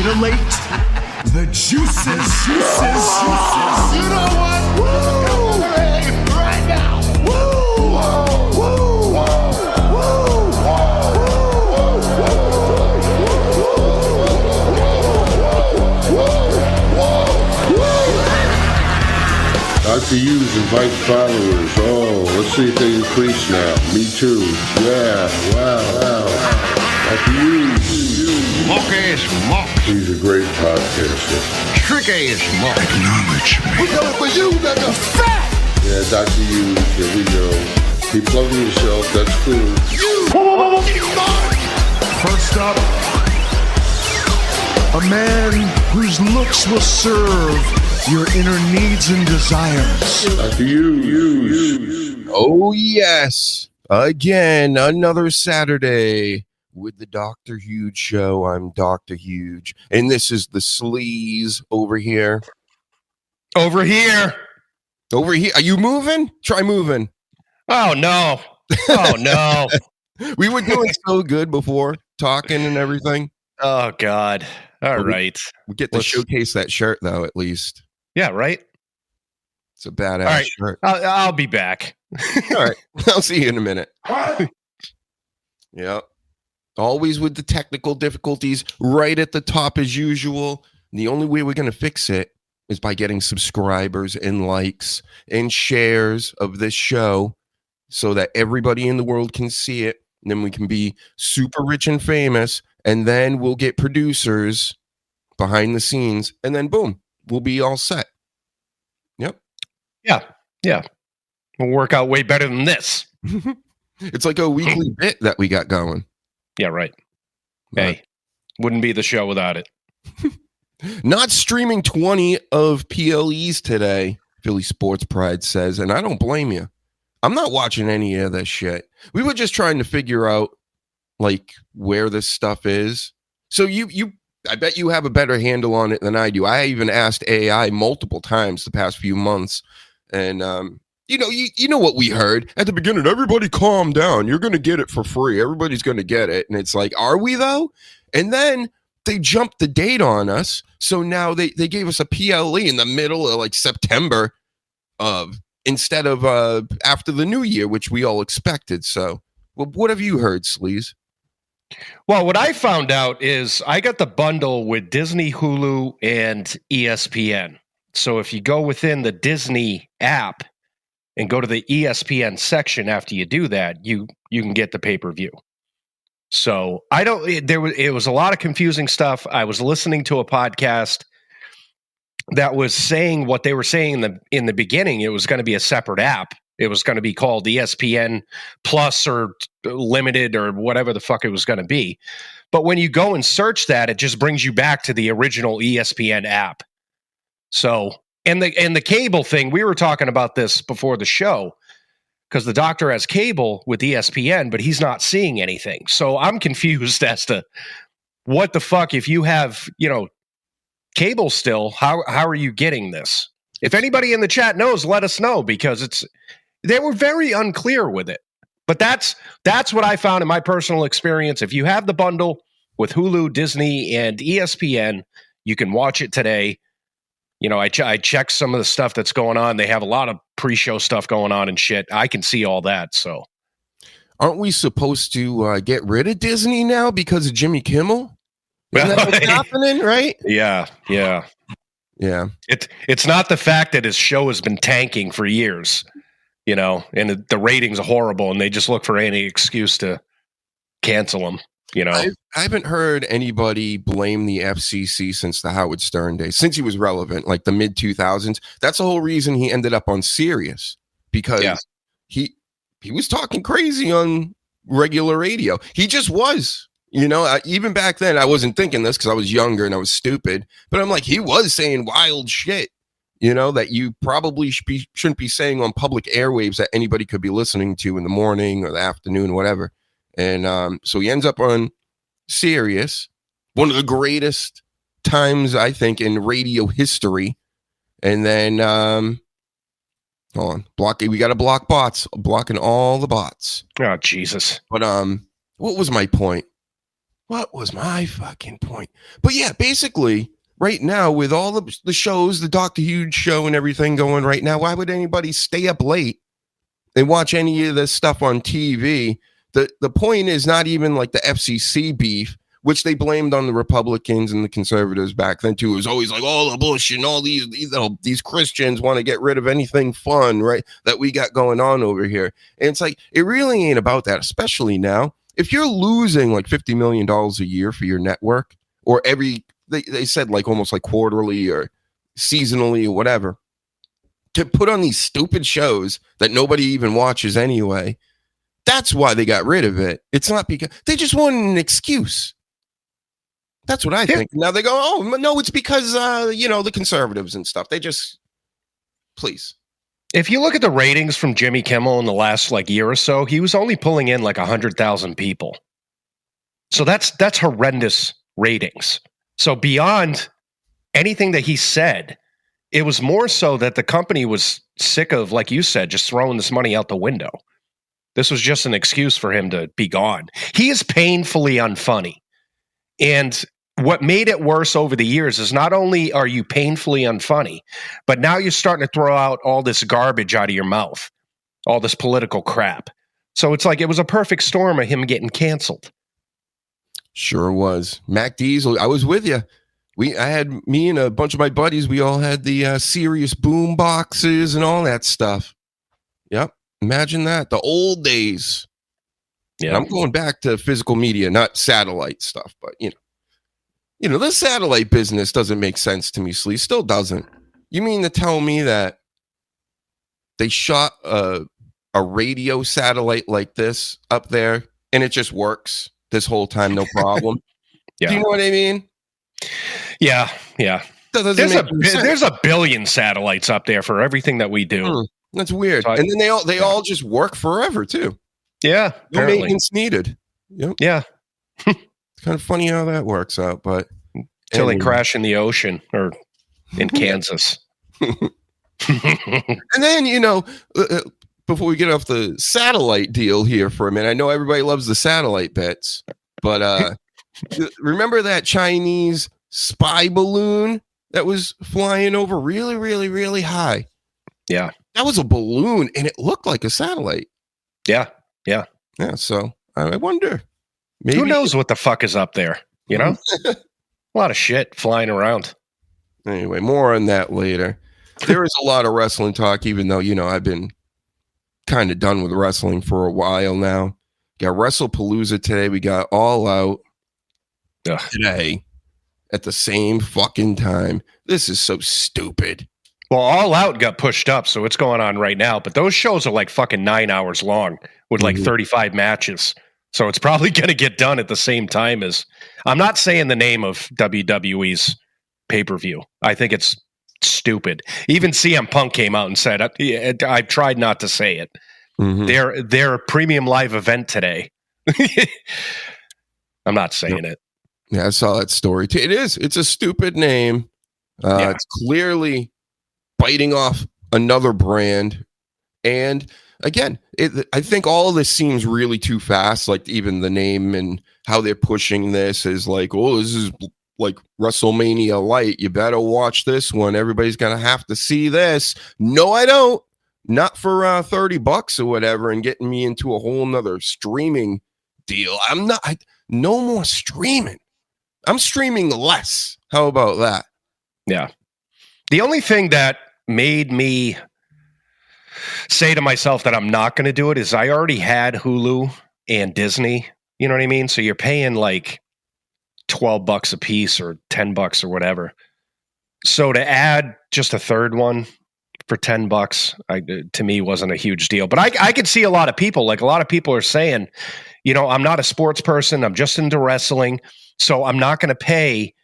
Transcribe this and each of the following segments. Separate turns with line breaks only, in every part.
titillate the juices. You know what? Woo! Right now. Woo! Woo!
Dr. Hughes invites followers. Oh, let's see if they increase now. Me too. Yeah, wow. Dr. Hughes.
Mock.
He's a great podcaster.
Tricky as mock.
Acknowledge me.
We coming for you, nigga. Fat! Yeah, Dr. Hughes, here we go. Keep plugging yourself, that's cool.
First up, a man whose looks will serve your inner needs and desires.
Dr. Hughes.
Oh, yes. Again, another Saturday with the Dr. Huge Show. I'm Dr. Huge, and this is the Sleaze over here.
Over here.
Over here. Are you moving? Try moving.
Oh, no. Oh, no.
We were doing so good before, talking and everything.
Oh, God. All right.
We get to showcase that shirt, though, at least.
Yeah, right?
It's a badass shirt.
I'll be back.
All right. I'll see you in a minute. Yep. Always with the technical difficulties right at the top as usual. The only way we're going to fix it is by getting subscribers and likes and shares of this show so that everybody in the world can see it. And then we can be super rich and famous. And then we'll get producers behind the scenes. And then boom, we'll be all set. Yep.
Yeah. We'll work out way better than this.
It's like a weekly bit that we got going.
Yeah, right. Hey, wouldn't be the show without it.
Not streaming 20 of PLEs today, Philly Sports Pride says, and I don't blame you. I'm not watching any of this shit. We were just trying to figure out, like, where this stuff is. So I bet you have a better handle on it than I do. I even asked AI multiple times the past few months, and you know what we heard at the beginning. Everybody calm down. You're going to get it for free. Everybody's going to get it. And it's like, are we though? And then they jumped the date on us. So now they gave us a PLE in the middle of like September instead of after the new year, which we all expected. So what have you heard, Sleaze?
Well, what I found out is I got the bundle with Disney, Hulu, and ESPN. So if you go within the Disney app and go to the ESPN section after you do that, you can get the pay-per-view. So it was a lot of confusing stuff. I was listening to a podcast that was saying what they were saying in the beginning. It was going to be a separate app. It was going to be called ESPN Plus or Limited or whatever the fuck it was going to be. But when you go and search that, it just brings you back to the original ESPN app. So, and the cable thing, we were talking about this before the show because the doctor has cable with ESPN, but he's not seeing anything. So I'm confused as to what the fuck, if you have, cable still, how are you getting this? If anybody in the chat knows, let us know, because they were very unclear with it. But that's what I found in my personal experience. If you have the bundle with Hulu, Disney, and ESPN, you can watch it today. I checked some of the stuff that's going on. They have a lot of pre-show stuff going on and shit. I can see all that. So,
aren't we supposed to get rid of Disney now because of Jimmy Kimmel? Isn't that what's happening, right?
Yeah. It's not the fact that his show has been tanking for years, and the ratings are horrible, and they just look for any excuse to cancel them.
I haven't heard anybody blame the FCC since the Howard Stern days, since he was relevant, like the mid 2000s. That's the whole reason he ended up on Sirius, because he was talking crazy on regular radio. He just was, even back then I wasn't thinking this because I was younger and I was stupid, but I'm like, he was saying wild shit, that you probably shouldn't be saying on public airwaves that anybody could be listening to in the morning or the afternoon, whatever. And so he ends up on Sirius, one of the greatest times, I think, in radio history. And then, hold on, we got to block bots, blocking all the bots.
Oh, Jesus.
But what was my point? What was my fucking point? But yeah, basically, right now, with all the shows, the Dr. Huge show and everything going right now, why would anybody stay up late and watch any of this stuff on TV? The point is not even like the FCC beef, which they blamed on the Republicans and the conservatives back then too. It was always like, oh, the Bush and all these Christians want to get rid of anything fun, right, that we got going on over here. And it's like, it really ain't about that, especially now. If you're losing like $50 million a year for your network, or they said like almost like quarterly or seasonally or whatever, to put on these stupid shows that nobody even watches anyway, that's why they got rid of it. It's not because they just wanted an excuse. That's what I think. Now they go, oh, no, it's because, the conservatives and stuff. They just, please.
If you look at the ratings from Jimmy Kimmel in the last year or so, he was only pulling in 100,000 people. So that's horrendous ratings. So beyond anything that he said, it was more so that the company was sick of, like you said, just throwing this money out the window. This was just an excuse for him to be gone. He is painfully unfunny. And what made it worse over the years is not only are you painfully unfunny, but now you're starting to throw out all this garbage out of your mouth, all this political crap. So it's like it was a perfect storm of him getting canceled.
Sure was. Mac Diesel, I was with you. I had me and a bunch of my buddies, we all had the Sirius boom boxes and all that stuff. Yep. Imagine that. The old days. Yeah. And I'm going back to physical media, not satellite stuff, but the satellite business doesn't make sense to me, Sleaze. Still doesn't. You mean to tell me that they shot a radio satellite like this up there and it just works this whole time, no problem?
Yeah.
Do you know what I mean?
Yeah. There's a billion satellites up there for everything that we do.
That's weird. So and then they all just work forever too.
Yeah.
No maintenance needed. Yep.
Yeah.
It's kind of funny how that works out, but
until they crash in the ocean or in Kansas.
And then, before we get off the satellite deal here for a minute, I know everybody loves the satellite bets, but remember that Chinese spy balloon that was flying over really, really, really high?
Yeah.
That was a balloon and it looked like a satellite.
Yeah.
So I wonder. Maybe
who knows what the fuck is up there? A lot of shit flying around.
Anyway, more on that later. There is a lot of wrestling talk, even though, I've been kind of done with wrestling for a while now. Got WrestlePalooza today. We got All Out today at the same fucking time. This is so stupid.
Well, All Out got pushed up, so it's going on right now. But those shows are fucking 9 hours long with 35 matches. So it's probably going to get done at the same time as... I'm not saying the name of WWE's pay-per-view. I think it's stupid. Even CM Punk came out and said, I've tried not to say it. Mm-hmm. Their premium live event today. I'm not saying it.
Yeah, I saw that story too. It's a stupid name. It's clearly biting off another brand. And again, I think all of this seems really too fast. Like even the name and how they're pushing this is like, oh, this is like WrestleMania light. You better watch this one. Everybody's going to have to see this. No, I don't. Not for $30 or whatever and getting me into a whole nother streaming deal. I'm not. No more streaming. I'm streaming less. How about that?
Yeah. The only thing that made me say to myself that I'm not going to do it is I already had Hulu and Disney. You know what I mean? So you're paying like $12 a piece or $10 or whatever. So to add just a third one for $10, to me wasn't a huge deal. But I could see a lot of people, like a lot of people are saying, I'm not a sports person. I'm just into wrestling. So I'm not going to pay,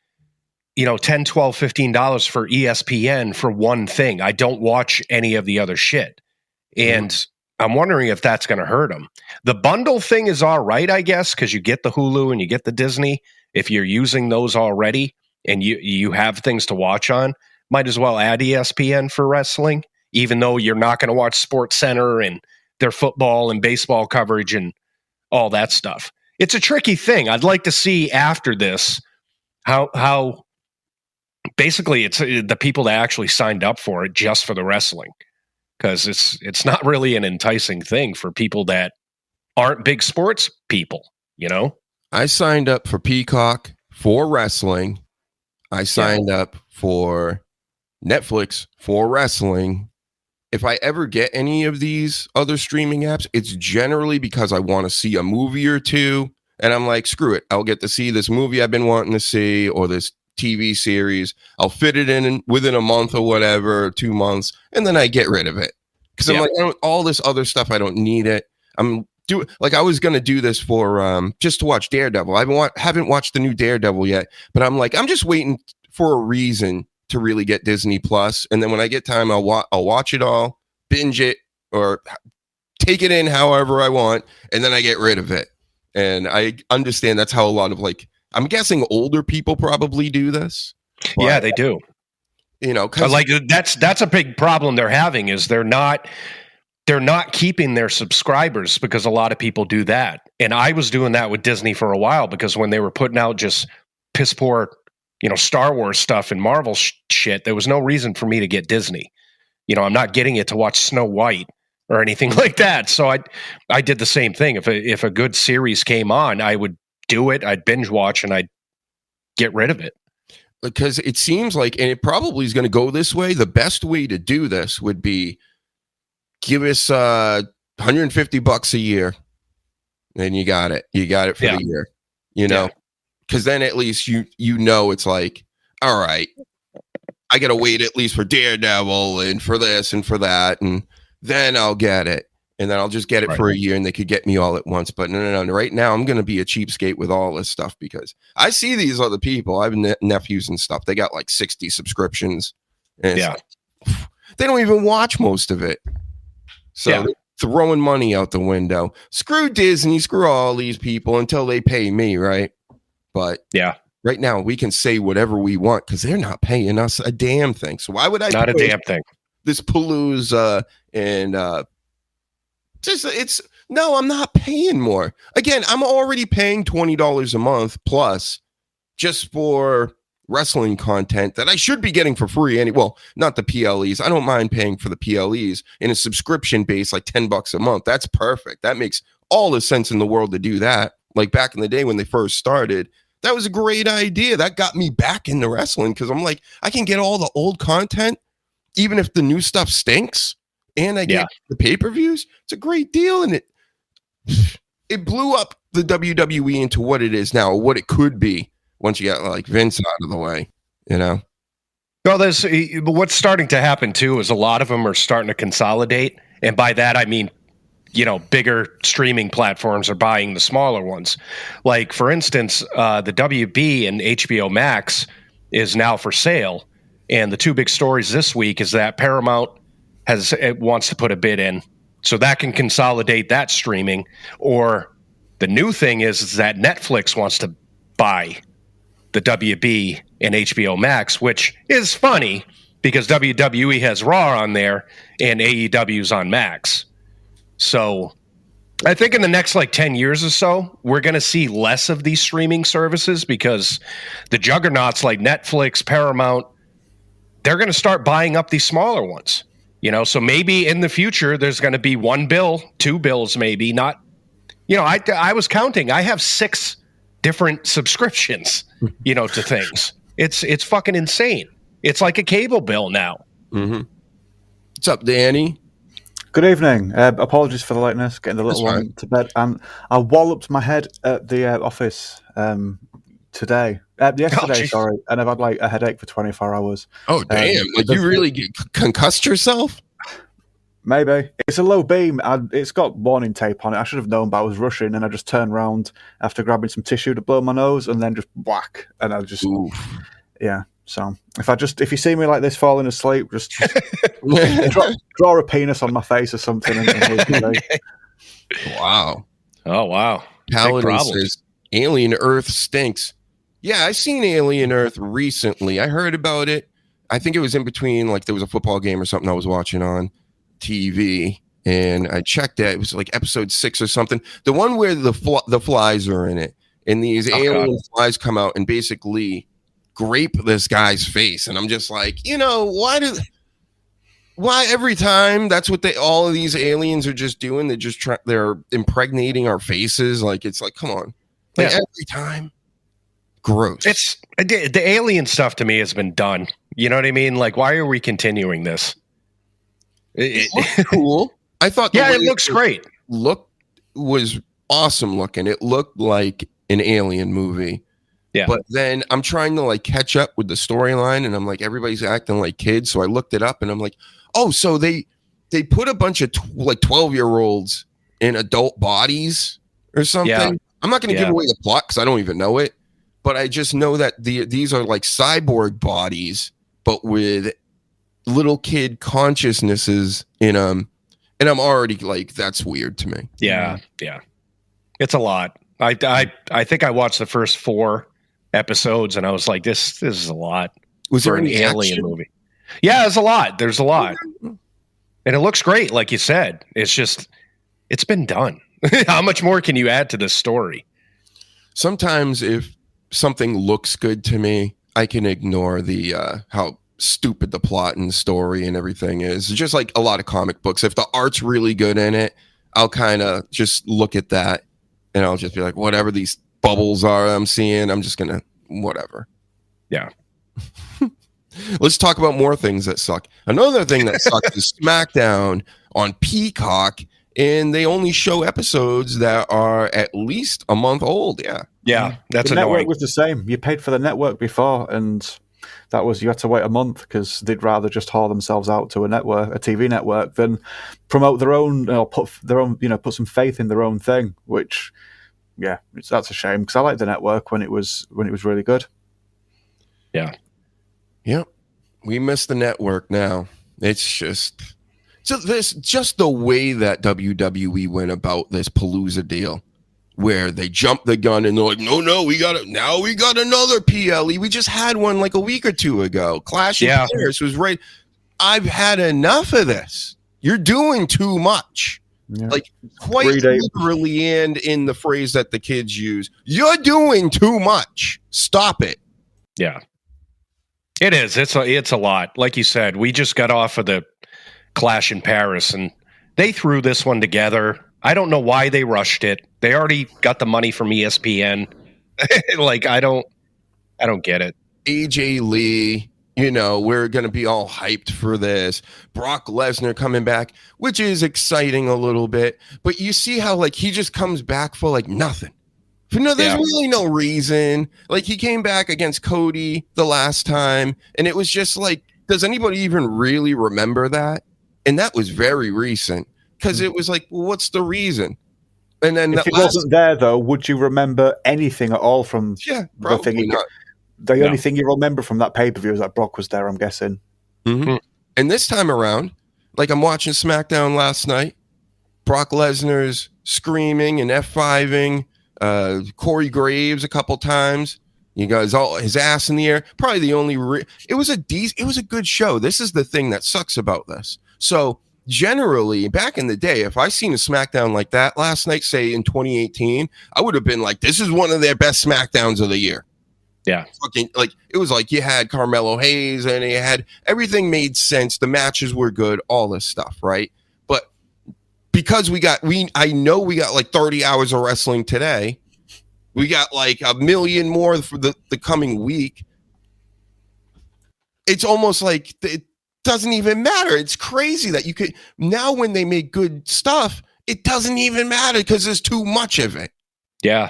$10, $12, $15 for ESPN for one thing. I don't watch any of the other shit. And I'm wondering if that's going to hurt them. The bundle thing is all right, I guess, because you get the Hulu and you get the Disney. If you're using those already and you have things to watch on, might as well add ESPN for wrestling, even though you're not going to watch Sports Center and their football and baseball coverage and all that stuff. it's a tricky thing. I'd like to see after this how basically it's the people that actually signed up for it just for the wrestling, because it's not really an enticing thing for people that aren't big sports people, you know?
I signed up for Peacock for wrestling. I signed up for Netflix for wrestling. If I ever get any of these other streaming apps, it's generally because I want to see a movie or two. And I'm like, screw it. I'll get to see this movie I've been wanting to see, or this TV series. I'll fit it in within a month or whatever, 2 months, and then I get rid of it. Because I'm like, all this other stuff, I don't need it. I was going to do this for just to watch Daredevil. I haven't watched the new Daredevil yet, but I'm like, I'm just waiting for a reason to really get Disney Plus, and then when I get time, I'll watch it all, binge it, or take it in however I want, and then I get rid of it. And I understand that's how a lot of, like, I'm guessing older people probably do this.
Yeah, they do.
You know,
like that's a big problem they're having, is they're not keeping their subscribers, because a lot of people do that. And I was doing that with Disney for a while, because when they were putting out just piss poor, Star Wars stuff and Marvel shit, there was no reason for me to get Disney. I'm not getting it to watch Snow White or anything like that. So I did the same thing. If a good series came on, I would do it. I'd binge watch and I'd get rid of it.
Because it seems like, and it probably is going to go this way, the best way to do this would be give us $150 a year, and you got it. You got it for the year, because then at least it's like, all right, I got to wait at least for Daredevil and for this and for that, and then I'll get it. And then I'll just get it for a year, and they could get me all at once. But no. Right now, I'm going to be a cheapskate with all this stuff, because I see these other people. I have nephews and stuff. They got like 60 subscriptions. And they don't even watch most of it. So they're throwing money out the window. Screw Disney, screw all these people until they pay me, right? But right now, we can say whatever we want because they're not paying us a damn thing. So why would I?
Not a damn thing.
This Palooza and I'm not paying more. Again, I'm already paying $20 a month plus just for wrestling content that I should be getting for free. Well, not the PLEs. I don't mind paying for the PLEs in a subscription base, like $10 a month. That's perfect. That makes all the sense in the world to do that. Like back in the day when they first started, that was a great idea. That got me back into wrestling, because I'm like, I can get all the old content, even if the new stuff stinks. And I get the pay-per-views. It's a great deal, and it blew up the WWE into what it is now, what it could be once you got like Vince out of the way, Well,
what's starting to happen too is a lot of them are starting to consolidate, and by that I mean, bigger streaming platforms are buying the smaller ones. Like for instance, the WB and HBO Max is now for sale, and the two big stories this week is that Paramount wants to put a bid in, so that can consolidate that streaming. Or the new thing is that Netflix wants to buy the WB and HBO Max, which is funny because WWE has Raw on there and AEW's on Max. So I think in the next 10 years or so, we're going to see less of these streaming services, because the juggernauts like Netflix, Paramount, they're going to start buying up these smaller ones. So maybe in the future, there's going to be one bill, two bills, maybe not. I was counting. I have 6 different subscriptions, to things. It's fucking insane. It's like a cable bill now.
Mm-hmm. What's up, Danny?
Good evening. Apologies for the lateness, getting the little one to bed. I walloped my head at the office yesterday, sorry, and I've had a headache for 24 hours.
Oh, damn. You really concussed yourself?
Maybe. It's a low beam. It's got warning tape on it. I should have known, but I was rushing, and I just turned around after grabbing some tissue to blow my nose, and then just whack. And I just, So if you see me like this falling asleep, just draw a penis on my face or something.
Wow.
Oh, wow.
Paladin says, Alien Earth stinks. Yeah, I seen Alien Earth recently. I heard about it. I think it was in between, there was a football game or something I was watching on TV, and I checked it. It was like episode 6 or something. The one where the flies are in it, and these alien flies come out and basically grape this guy's face, and I'm just like, why every time that's what all of these aliens are just doing? They're impregnating our faces. Like, it's like, come on, like every time. Gross.
It's the alien stuff to me has been done. You know what I mean? Like, why are we continuing this?
It looked cool. I thought.
It looks great.
Was awesome looking. It looked like an alien movie. Yeah. But then I'm trying to like catch up with the storyline, and I'm like, everybody's acting like kids. So I looked it up, and I'm like, oh, so they put a bunch of 12-year-olds in adult bodies or something. Yeah. I'm not going to give away the plot because I don't even know it, but I just know that these are like cyborg bodies, but with little kid consciousnesses in them. And I'm already like, that's weird to me.
Yeah. Yeah. It's a lot. I think I watched the first 4 episodes and I was like, this is a lot.
Was there
an alien movie? Yeah, there's a lot. There's a lot. And it looks great, like you said. It's just, it's been done. How much more can you add to this story?
Sometimes if something looks good to me, I can ignore the how stupid the plot and story and everything is. It's just like a lot of comic books. If the art's really good in it, I'll kind of just look at that and I'll just be like, whatever these bubbles are I'm seeing, I'm just gonna whatever.
Yeah.
Let's talk about more things that suck. Another thing that sucks is SmackDown on Peacock, and they only show episodes that are at least a month old.
Yeah, that's
the
annoying.
Network was the same. You paid for the network before, and that was, you had to wait a month because they'd rather just haul themselves out to a TV network, than promote their own, or put some faith in their own thing. Which, that's a shame because I liked the network when it was really good.
Yeah.
Yep. We miss the network now. It's just the way that WWE went about this Palooza deal, where they jumped the gun and they're like, no, we got another PLE. We just had one like a week or 2 ago. Clash of Paris was right. I've had enough of this. You're doing too much. Yeah. Like quite literally, and in the phrase that the kids use, you're doing too much. Stop it.
Yeah. It is. It's a lot. Like you said, we just got off of the Clash in Paris, and they threw this one together. I don't know why they rushed it. They already got the money from ESPN. Like, I don't get it.
AJ Lee, we're going to be all hyped for this. Brock Lesnar coming back, which is exciting a little bit. But you see how, like, he just comes back for, like, nothing. There's really no reason. Like, he came back against Cody the last time, and it was just like, does anybody even really remember that? And that was very recent, because it was like, well, what's the reason? And then
if it wasn't there, though, would you remember anything at all from the thing? The only thing you remember from that pay-per-view is that Brock was there, I'm guessing.
Mm-hmm. And this time around, like, I'm watching SmackDown last night, Brock Lesnar's screaming and F5ing Corey Graves a couple times. You guys, all his ass in the air. Probably the only it was a good show. This is the thing that sucks about this. So generally, back in the day, if I seen a SmackDown like that last night, say in 2018, I would have been like, this is one of their best SmackDowns of the year.
Yeah.
Fucking, like, it was like you had Carmelo Hayes and you had everything made sense. The matches were good, all this stuff, right? But because I know we got like 30 hours of wrestling today. We got like 1 million more for the coming week. It's almost like it doesn't even matter. It's crazy that you could now, when they make good stuff, it doesn't even matter because there's too much of it.
Yeah.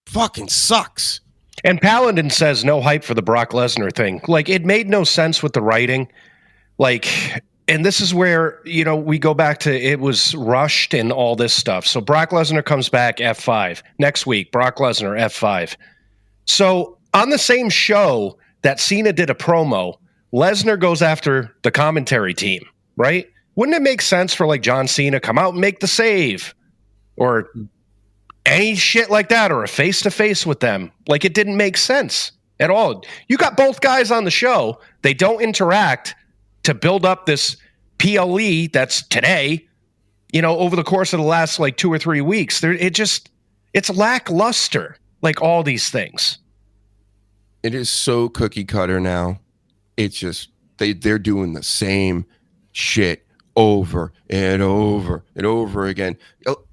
Fucking sucks.
And Paladin says no hype for the Brock Lesnar thing. Like, it made no sense with the writing. Like, and this is where, we go back to, it was rushed and all this stuff. So Brock Lesnar comes back F5. Next week, Brock Lesnar F5. So on the same show that Cena did a promo, Lesnar goes after the commentary team, right? Wouldn't it make sense for, like, John Cena come out and make the save? Or any shit like that, or a face-to-face with them? Like, it didn't make sense at all. You got both guys on the show. They don't interact to build up this PLE that's today, over the course of the last like 2 or 3 weeks. It's lackluster, like all these things.
It is so cookie cutter now. It's just they're doing the same shit over and over and over again.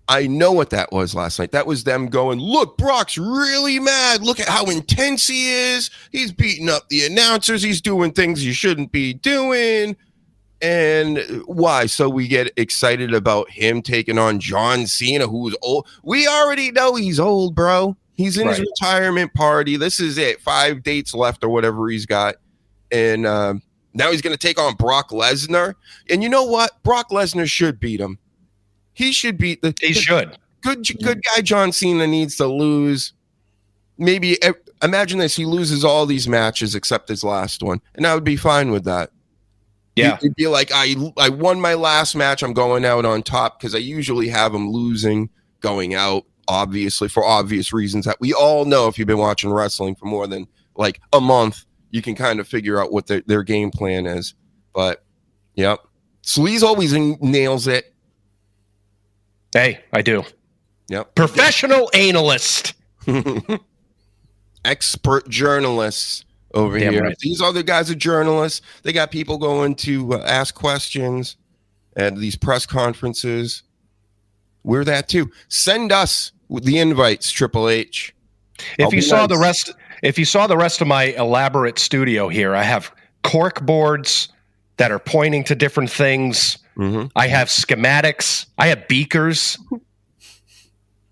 I know what that was last night. That was them going, look, Brock's really mad. Look at how intense he is. He's beating up the announcers. He's doing things he shouldn't be doing. And why? So we get excited about him taking on John Cena, who's old. We already know he's old, bro. He's in his retirement party. This is it. 5 dates left or whatever he's got. And now he's going to take on Brock Lesnar. And you know what? Brock Lesnar should beat him. He should beat the.
He should.
Good guy John Cena needs to lose. Maybe imagine this: he loses all these matches except his last one, and I would be fine with that.
Yeah,
he'd be like, I won my last match. I'm going out on top because I usually have him losing, going out. Obviously, for obvious reasons that we all know. If you've been watching wrestling for more than like a month, you can kind of figure out what their game plan is. But yep, Sleaze always nails it.
Hey, I do.
Yep.
Professional analyst.
Expert journalists over here.
Right.
These other guys are journalists. They got people going to ask questions at these press conferences. We're that too. Send us the invites, Triple H.
If you saw the rest of my elaborate studio here, I have cork boards that are pointing to different things. Mm-hmm. I have schematics. I have beakers.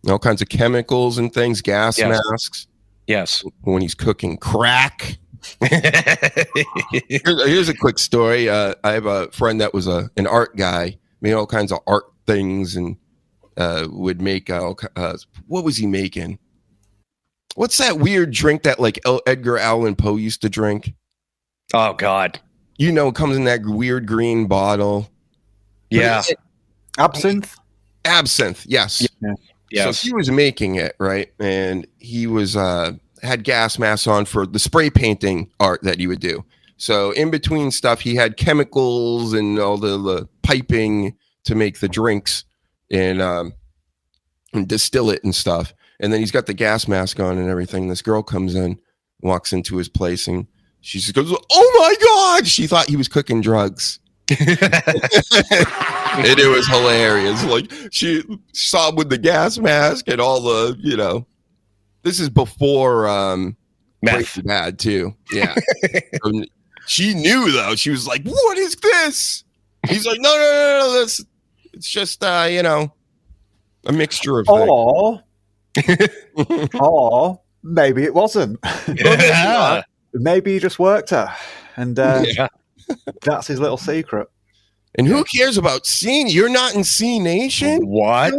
All kinds of chemicals and things, gas masks.
Yes.
When he's cooking crack. Here's a quick story. I have a friend that was an art guy, made all kinds of art things and would make, what was he making? What's that weird drink that like Edgar Allan Poe used to drink?
Oh, God.
It comes in that weird green bottle.
Yeah.
Absinthe?
Absinthe, yes.
Yeah.
Yes.
So he was making it, right? And he was had gas masks on for the spray painting art that he would do. So in between stuff, he had chemicals and all the piping to make the drinks and distill it and stuff. And then he's got the gas mask on and everything. This girl comes in, walks into his place, and she just goes, "Oh my God!" She thought he was cooking drugs. And it was hilarious. Like she saw him with the gas mask and all the, this is before
meth.
Bad too. Yeah. She knew though. She was like, "What is this?" He's like, No. It's just a mixture of things.
Or maybe it wasn't.
Yeah.
Maybe he just worked her, and that's his little secret.
And who cares about C? You're not in C Nation?
What?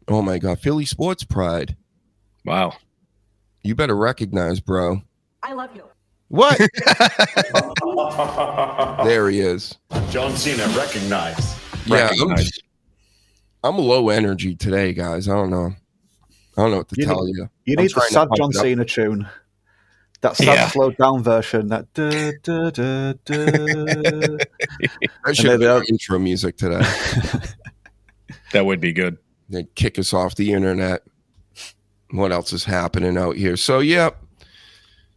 Oh my God, Philly Sports Pride.
Wow.
You better recognize, bro.
I love you.
What? There he is.
John Cena, recognize.
Yeah, I'm low energy today, guys. I don't know what to tell you.
You need the sad John Cena tune. That sad slowed down version. That
I should have intro music today.
That would be good.
They'd kick us off the internet. What else is happening out here? So, yeah,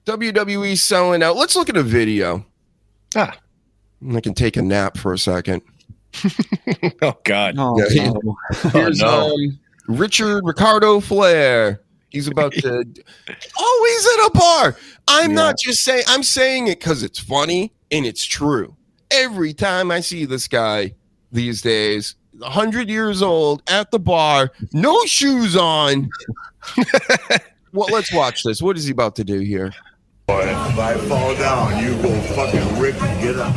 WWE selling out. Let's look at a video. I can take a nap for a second.
Oh, God.
Here's Ricardo Flair. He's about to. Oh, he's at a bar. I'm not just saying. I'm saying it because it's funny and it's true. Every time I see this guy these days, 100 years old at the bar, no shoes on. Well, let's watch this. What is he about to do here?
Boy, if I fall down, you go fucking Rick and get up.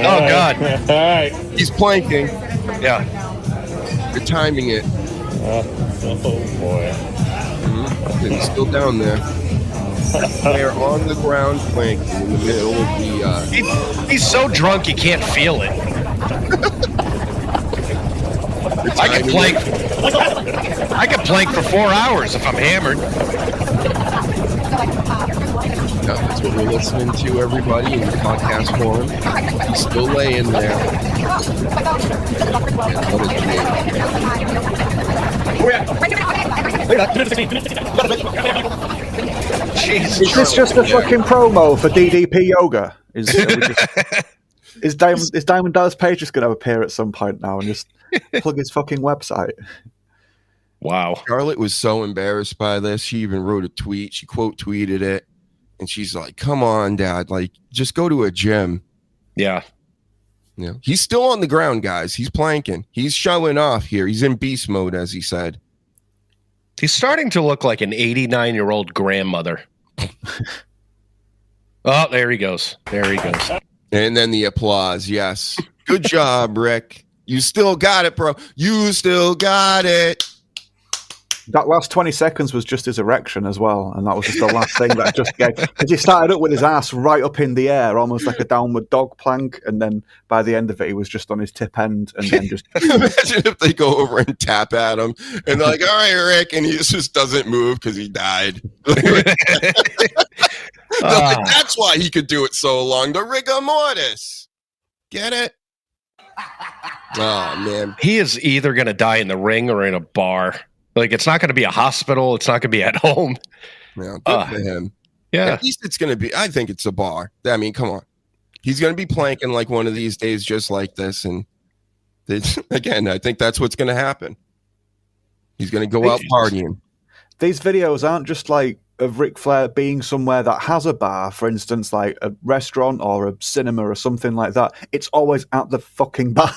Oh, God.
All right.
He's planking.
Yeah.
You're timing it.
Oh, boy.
And he's still down there. They're on the ground planking in the middle of the...
He's so drunk he can't feel it. I could plank for 4 hours if I'm hammered.
That's what you're listening to, everybody, in the podcast forum. He's still laying there.
Is this just a fucking promo for DDP Yoga? Is Diamond Dallas Page just going to appear at some point now and just plug his fucking website?
Wow.
Charlotte was so embarrassed by this. She even wrote a tweet. She quote tweeted it. And she's like, come on, Dad. Like, just go to a gym.
Yeah.
Yeah. He's still on the ground, guys. He's planking. He's showing off here. He's in beast mode, as he said.
He's starting to look like an 89-year-old grandmother. Oh, there he goes. There he goes.
And then the applause. Yes. Good job, Rick. You still got it, bro. You still got it.
That last 20 seconds was just his erection as well, and that was just the last thing that I just gave. Because he started up with his ass right up in the air, almost like a downward dog plank, and then by the end of it, he was just on his tip end, and then just...
Imagine if they go over and tap at him, and they're like, all right, Rick, and he just doesn't move because he died. That's why he could do it so long. The rigor mortis. Get it? Oh, man.
He is either going to die in the ring or in a bar. Like, it's not going to be a hospital. It's not going to be at home.
Yeah, good for him.
Yeah.
At least it's going to be, I think it's a bar. I mean, come on. He's going to be planking like one of these days just like this. And again, I think that's what's going to happen. He's going to go out partying.
These videos aren't just like of Ric Flair being somewhere that has a bar, for instance, like a restaurant or a cinema or something like that. It's always at the fucking bar.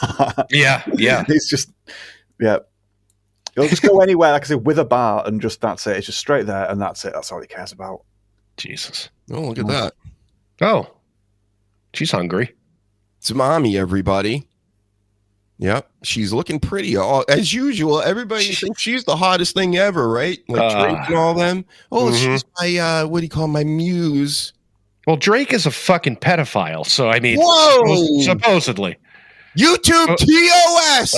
Yeah.
It's just, yeah. He'll just go anywhere, like I said, with a bar, and just that's it. It's just straight there, and that's it. That's all he cares about.
Jesus.
Oh, look at that.
Oh, she's hungry.
It's mommy, everybody. Yep. She's looking pretty. As usual, everybody thinks she's the hottest thing ever, right? Like Drake and all them. Oh, she's my, what do you call my muse?
Well, Drake is a fucking pedophile, so I mean,
whoa!
Supposedly.
YouTube TOS!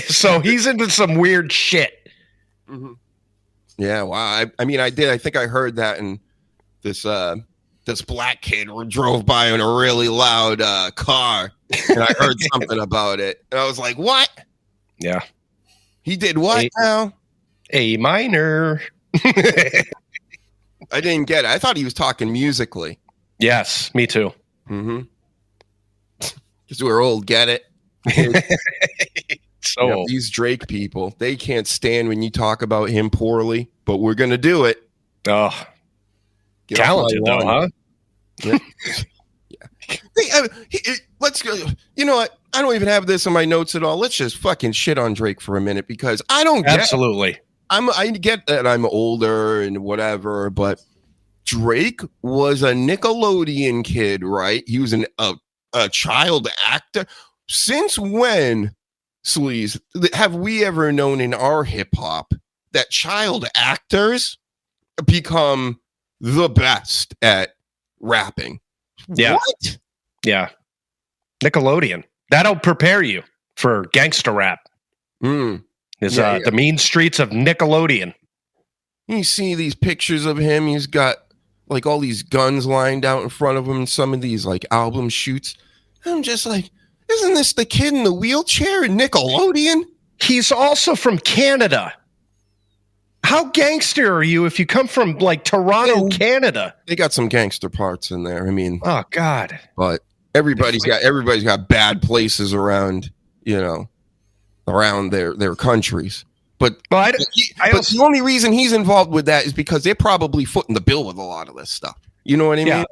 So he's into some weird shit.
Mm-hmm. Yeah, wow. I mean, I think I heard that, and this black kid drove by in a really loud car, and I heard something about it, and I was like, what?
Yeah.
He did what now?
A minor.
I didn't get it. I thought he was talking musically.
Yes, me too.
Mm-hmm. Because we're old, get it?
So
these Drake people, they can't stand when you talk about him poorly, but we're going to do it.
Oh,
Get
talented though, huh?
Yeah. Hey, let's go. You know what? I don't even have this in my notes at all. Let's just fucking shit on Drake for a minute, because I don't get
Absolutely.
I get that I'm older and whatever, but Drake was a Nickelodeon kid, right? He was a child actor. Since when, Sleaze, have we ever known in our hip hop that child actors become the best at rapping?
Yeah.
What?
Yeah. Nickelodeon. That'll prepare you for gangster rap. The mean streets of Nickelodeon.
You see these pictures of him. He's got like all these guns lined out in front of him in some of these like album shoots. I'm just like, isn't this the kid in the wheelchair in Nickelodeon?
He's also from Canada. How gangster are you if you come from like Toronto, Canada?
They got some gangster parts in there. I mean,
oh God!
But everybody's got bad places around, around their countries. But the only reason he's involved with that is because they're probably footing the bill with a lot of this stuff. You know what I mean?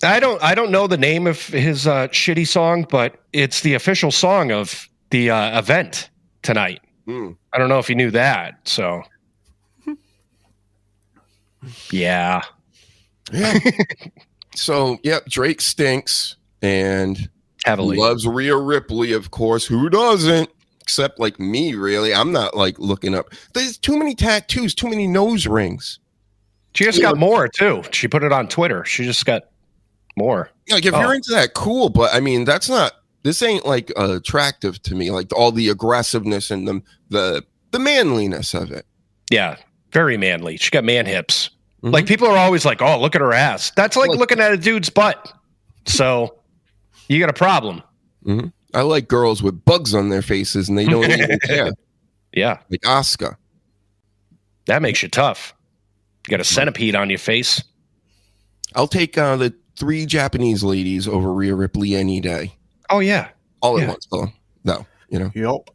I don't know the name of his shitty song, but it's the official song of the event tonight. I don't know if you knew that. So, yeah.
So, Drake stinks and
heavily
loves Rhea Ripley, of course. Who doesn't? Except like me, really. I'm not like looking up. There's too many tattoos, too many nose rings.
She just got more too. She put it on Twitter. She just got more.
Like if you're into that, cool. But I mean, this ain't like attractive to me. Like all the aggressiveness and the manliness of it.
Yeah, very manly. She got man hips. Like people are always like, "Oh, look at her ass." That's like looking at a dude's butt. So you got a problem.
Mm-hmm. I like girls with bugs on their faces and they don't even care.
Yeah,
like Oscar.
That makes you tough. You got a centipede on your face.
I'll take the 3 Japanese ladies over Rhea Ripley any day.
Oh yeah,
all at once though. No,
Yup.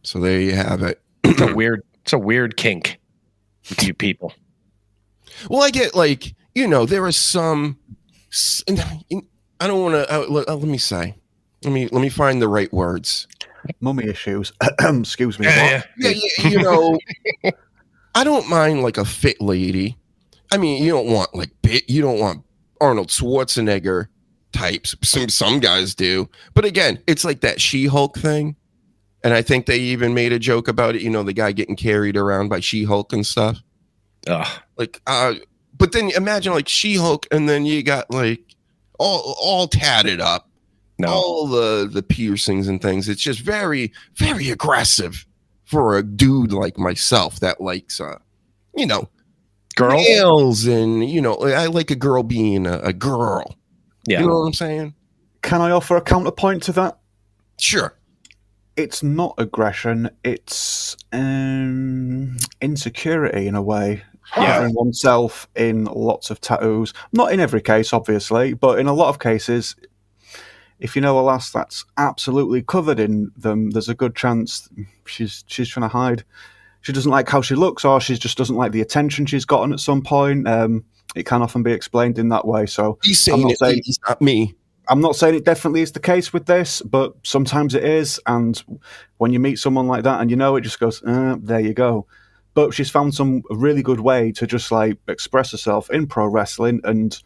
So there you have it.
It's a weird kink with you people.
Well, I get there are some. I don't want to. Let me say. Let me find the right words.
Mummy issues. Excuse me.
Yeah.
I don't mind like a fit lady. I mean, you don't want Arnold Schwarzenegger types. Some guys do, but again, it's like that She-Hulk thing. And I think they even made a joke about it. The guy getting carried around by She-Hulk and stuff. But then imagine like She-Hulk, and then you got like all tatted up, all the piercings and things. It's just very, very aggressive for a dude like myself that likes,
girls,
males, and I like a girl being a girl.
Yeah,
you know what I'm saying?
Can I offer a counterpoint to that?
Sure.
It's not aggression. It's insecurity in a way. Covering oneself in lots of tattoos. Not in every case, obviously, but in a lot of cases, if you know a lass that's absolutely covered in them, there's a good chance she's trying to hide. She doesn't like how she looks, or she just doesn't like the attention she's gotten at some point. It can often be explained in that way. So
he's saying it's not me.
I'm not saying it definitely is the case with this, but sometimes it is. And when you meet someone like that and it just goes, there you go. But she's found some really good way to just like express herself in pro wrestling and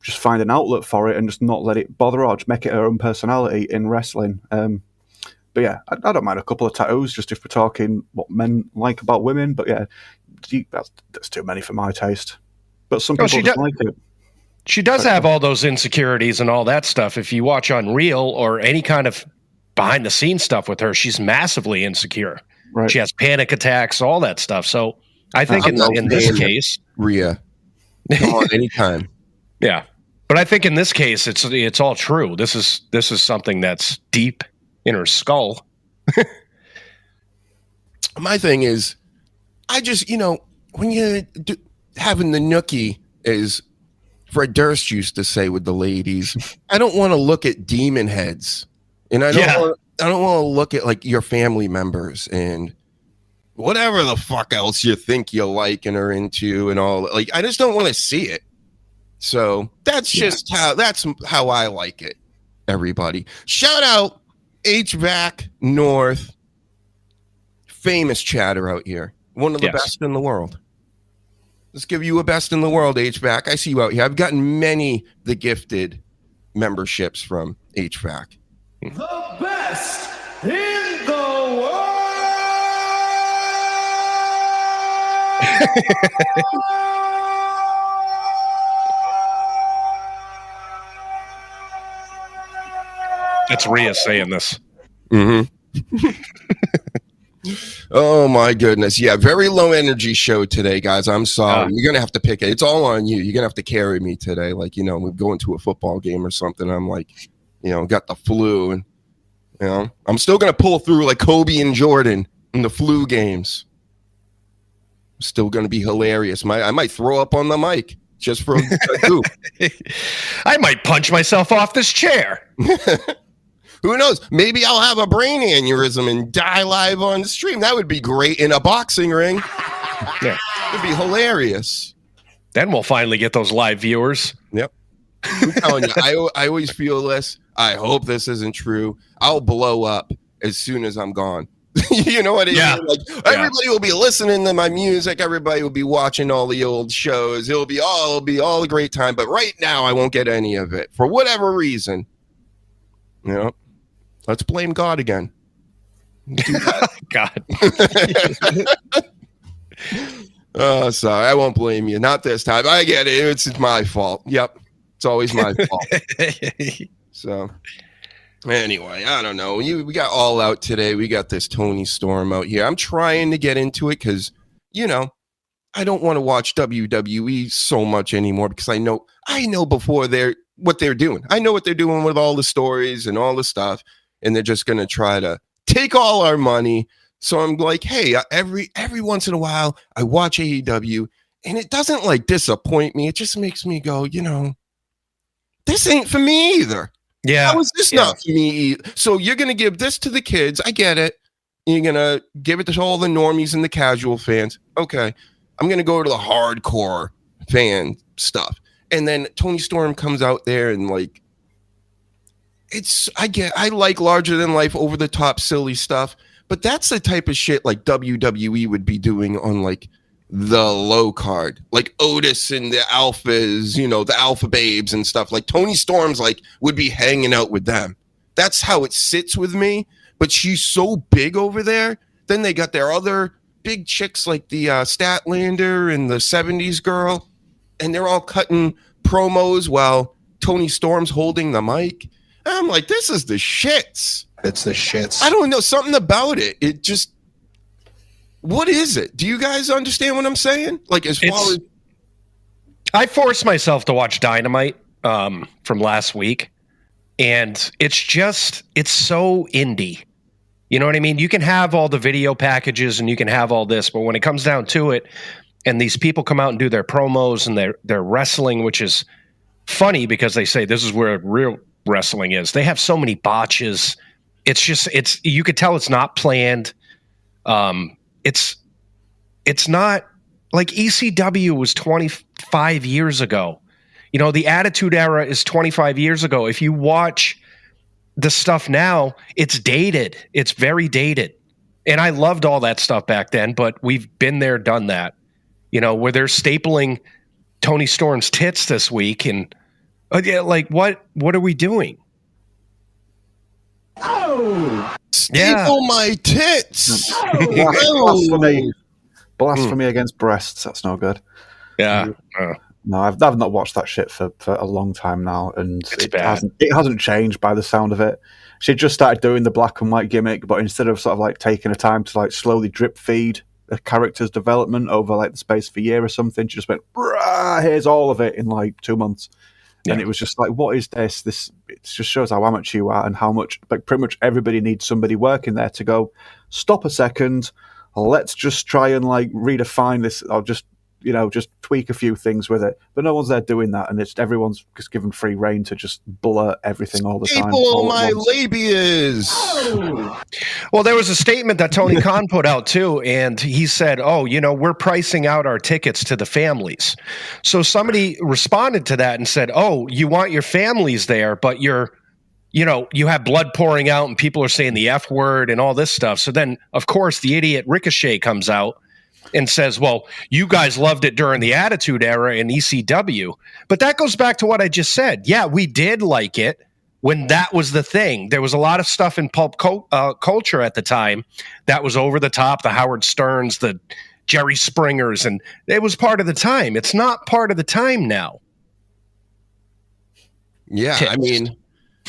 just find an outlet for it and just not let it bother her, or just make it her own personality in wrestling. But yeah, I don't mind a couple of tattoos, just if we're talking what men like about women. But yeah, that's too many for my taste. But some people just like it.
She does have all those insecurities and all that stuff. If you watch Unreal or any kind of behind the scenes stuff with her, she's massively insecure.
Right.
She has panic attacks, all that stuff. So I think in this case,
Rhea, come on, anytime.
Yeah, but I think in this case, it's all true. This is something that's deep in her skull.
My thing is, I just when you having the nookie is. Fred Durst used to say with the ladies, I don't want to look at demon heads, and I don't want to look at like your family members and whatever the fuck else you think you like and are into and all. Like I just don't want to see it. So that's just how I like it. Everybody, shout out HVAC North, famous chatter out here, one of the best in the world. Let's give you a best in the world, HVAC. I see you out here. I've gotten many The Gifted memberships from HVAC.
The best in the world!
That's Rhea saying this.
Mm-hmm. Oh my goodness. Yeah, very low energy show today, guys. I'm sorry. You're gonna have to pick it. It's all on you. You're gonna have to carry me today. Like, we're going to a football game or something. I'm like, got the flu, and I'm still gonna pull through like Kobe and Jordan in the flu games. Still gonna be hilarious. I might throw up on the mic just for a goof.
I might punch myself off this chair.
Who knows? Maybe I'll have a brain aneurysm and die live on the stream. That would be great in a boxing ring.
Yeah,
it'd be hilarious.
Then we'll finally get those live viewers.
Yep. I'm telling you, I always feel this. I hope this isn't true. I'll blow up as soon as I'm gone. You know what I mean? Like everybody will be listening to my music. Everybody will be watching all the old shows. It'll be all a great time. But right now, I won't get any of it for whatever reason. Let's blame God again.
God.
Oh, sorry. I won't blame you. Not this time. I get it. It's my fault. Yep. It's always my fault. So, anyway, I don't know. We got All Out today. We got this Tony Storm out here. I'm trying to get into it because, I don't want to watch WWE so much anymore because I know before what they're doing. I know what they're doing with all the stories and all the stuff, and they're just going to try to take all our money. So I'm like, hey, every once in a while I watch AEW, and it doesn't like disappoint me. It just makes me go, this ain't for me either.
Yeah.
How is this not for me either? So you're going to give this to the kids. I get it. You're going to give it to all the normies and the casual fans. Okay. I'm going to go to the hardcore fan stuff. And then Tony Storm comes out there and like, I like larger than life, over the top, silly stuff, but that's the type of shit like WWE would be doing on like the low card, like Otis and the Alphas, the Alpha Babes and stuff. Like Tony Storm's like would be hanging out with them. That's how it sits with me. But she's so big over there. Then they got their other big chicks like the Statlander and the 70s girl, and they're all cutting promos while Tony Storm's holding the mic. And I'm like, this is the shits.
It's the shits.
I don't know, something about it. It just, what is it? Do you guys understand what I'm saying? Like as far as
I forced myself to watch Dynamite from last week, and it's so indie. You know what I mean? You can have all the video packages and you can have all this, but when it comes down to it, and these people come out and do their promos and their wrestling, which is funny because they say this is where real wrestling is. They have so many botches. You could tell it's not planned. It's not like ECW was 25 years ago. The Attitude Era is 25 years ago. If you watch the stuff now, it's dated. It's very dated. And I loved all that stuff back then, but we've been there, done that. Where they're stapling Tony Storm's tits this week, and like what are we doing?
staple my tits.
Blasphemy against breasts. That's no good.
Yeah.
No, I've not watched that shit for a long time now, and it hasn't changed by the sound of it. She just started doing the black and white gimmick, but instead of sort of like taking a time to like slowly drip feed a character's development over like the space of a year or something, she just went, here's all of it in like 2 months. Yeah. And it was just like, what is this? It just shows how amateur you are and how much, like, pretty much everybody needs somebody working there to go, stop a second, let's just try and like redefine this, or just tweak a few things with it. But no one's there doing that, and everyone's just given free reign to just blur everything all the time.
Staple my labias.
Well, there was a statement that Tony Khan put out too, and he said, we're pricing out our tickets to the families. So somebody responded to that and said, you want your families there, but you have blood pouring out and people are saying the F word and all this stuff. So then, of course, the idiot Ricochet comes out and says, well, you guys loved it during the Attitude Era in ECW. But that goes back to what I just said. Yeah, we did like it when that was the thing. There was a lot of stuff in pulp culture at the time that was over the top, the Howard Sterns, the Jerry Springers, and it was part of the time. It's not part of the time now.
Yeah, I mean,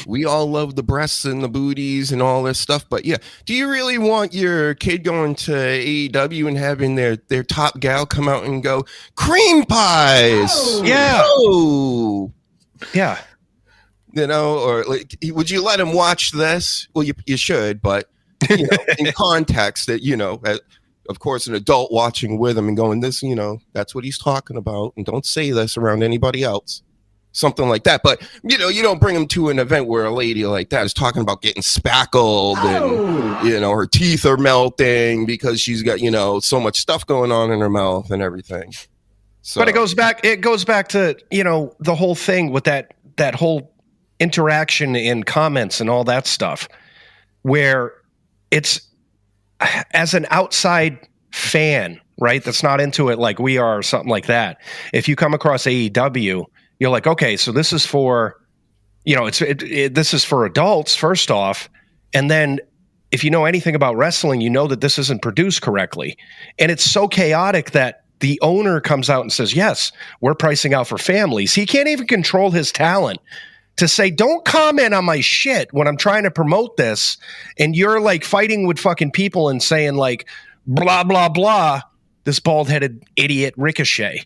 we all love the breasts and the booties and all this stuff, but yeah, do you really want your kid going to AEW and having their top gal come out and go, cream pies?
Oh, yeah.
Oh.
Yeah.
Or like, would you let him watch this? Well, you should, but in context that, of course, an adult watching with him and going, this, that's what he's talking about, and don't say this around anybody else. Something like that. But, you don't bring them to an event where a lady like that is talking about getting spackled and, her teeth are melting because she's got, so much stuff going on in her mouth and everything. So.
But it goes back to, the whole thing with that whole interaction in comments and all that stuff, where it's, as an outside fan, right, that's not into it like we are or something like that, if you come across AEW, you're like, okay, so this is for, this is for adults, first off. And then if you know anything about wrestling, you know that this isn't produced correctly. And it's so chaotic that the owner comes out and says, yes, we're pricing out for families. He can't even control his talent to say, don't comment on my shit when I'm trying to promote this. And you're like fighting with fucking people and saying like, blah, blah, blah. this bald-headed idiot Ricochet.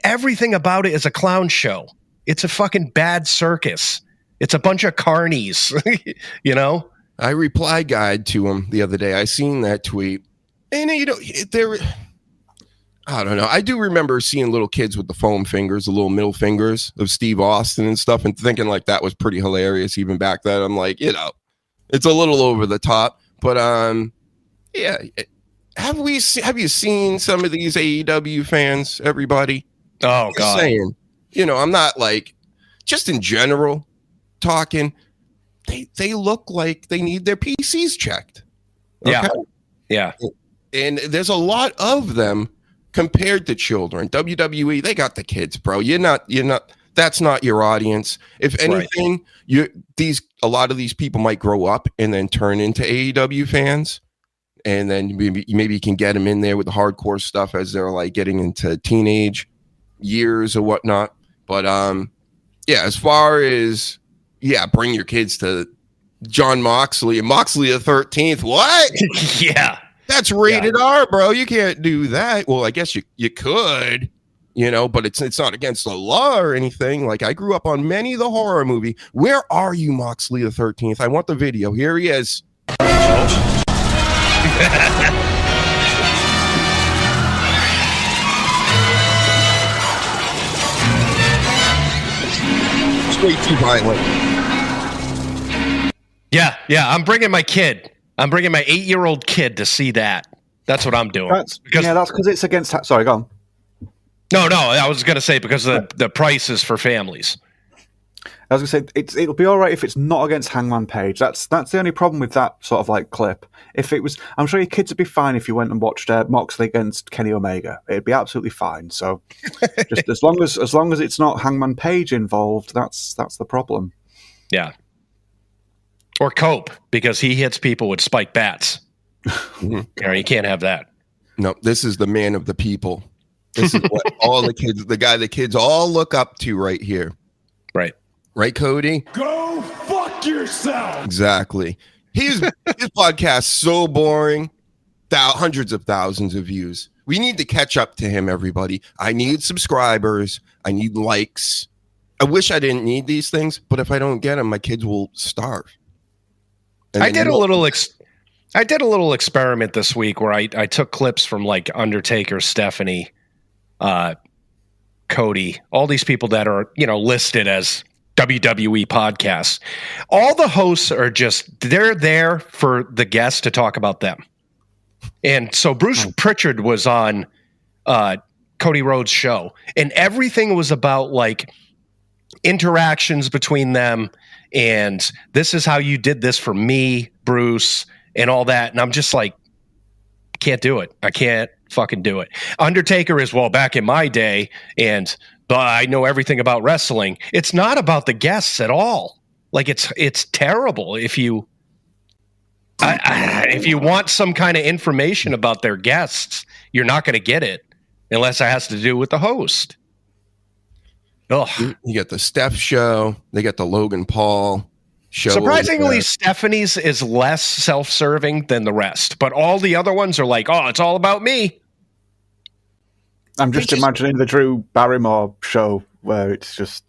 Everything about it is a clown show. It's a fucking bad circus. It's a bunch of carnies, you know?
I reply guide to him the other day. I seen that tweet. And, you know, I don't know. I do remember seeing little kids with the foam fingers, the little middle fingers of Steve Austin and stuff, and thinking like that was pretty hilarious even back then. I'm like, you know, it's a little over the top. But, yeah. Have you seen some of these AEW fans, everybody?
Oh, God.
Just saying, you know, I'm not like, just in general talking, they look like they need their PCs checked. Okay?
Yeah.
And there's a lot of them compared to children. WWE, they got the kids, bro. You're not, that's not your audience. If anything, a lot of these people might grow up and then turn into AEW fans. And then maybe you can get them in there with the hardcore stuff as they're like getting into teenage years or whatnot. But yeah, as far as bring your kids to John Moxley and Moxley the 13th. What?
Yeah,
that's rated R, bro. You can't do that. Well, I guess you could, you know, but it's not against the law or anything. Like I grew up on many of the horror movie. Where are you, Moxley the 13th? I want the video. Here he is. It's way too violent.
Yeah. I'm bringing my kid. I'm bringing my 8-year-old kid to see that. That's what I'm doing.
That's because it's against. Sorry, go on.
No. I was going to say because the price is for families.
I was going to say it'll be all right if it's not against Hangman Page. That's the only problem with that sort of like clip. If it was, I'm sure your kids would be fine if you went and watched Moxley against Kenny Omega. It'd be absolutely fine. So just as long as it's not Hangman Page involved, that's the problem.
Yeah. Or Cope, because he hits people with spiked bats. You can't have that.
No, this is the man of the people. This is what all the kids, the guy the kids all look up to right here. Right, Cody?
Go fuck yourself.
Exactly. His podcast so boring. Hundreds of thousands of views. We need to catch up to him, everybody. I need subscribers. I need likes. I wish I didn't need these things, but if I don't get them, my kids will starve. And
I did a little experiment this week where I took clips from like Undertaker, Stephanie, Cody, all these people that are, you know, listed as WWE podcasts. All the hosts are they're there for the guests to talk about them. And so Bruce Pritchard was on Cody Rhodes' show, and everything was about like interactions between them. And this is how you did this for me, Bruce, and all that. And I'm just like, can't do it. I can't fucking do it. Undertaker is, well, back in my day, and I know everything about wrestling. It's not about the guests at all. Like it's terrible. If you want some kind of information about their guests, you're not going to get it unless it has to do with the host. Ugh.
You got the Steph show. They got the Logan Paul show.
Surprisingly, Stephanie's is less self-serving than the rest, but all the other ones are like, oh, it's all about me.
I'm just imagining the Drew Barrymore show where it's just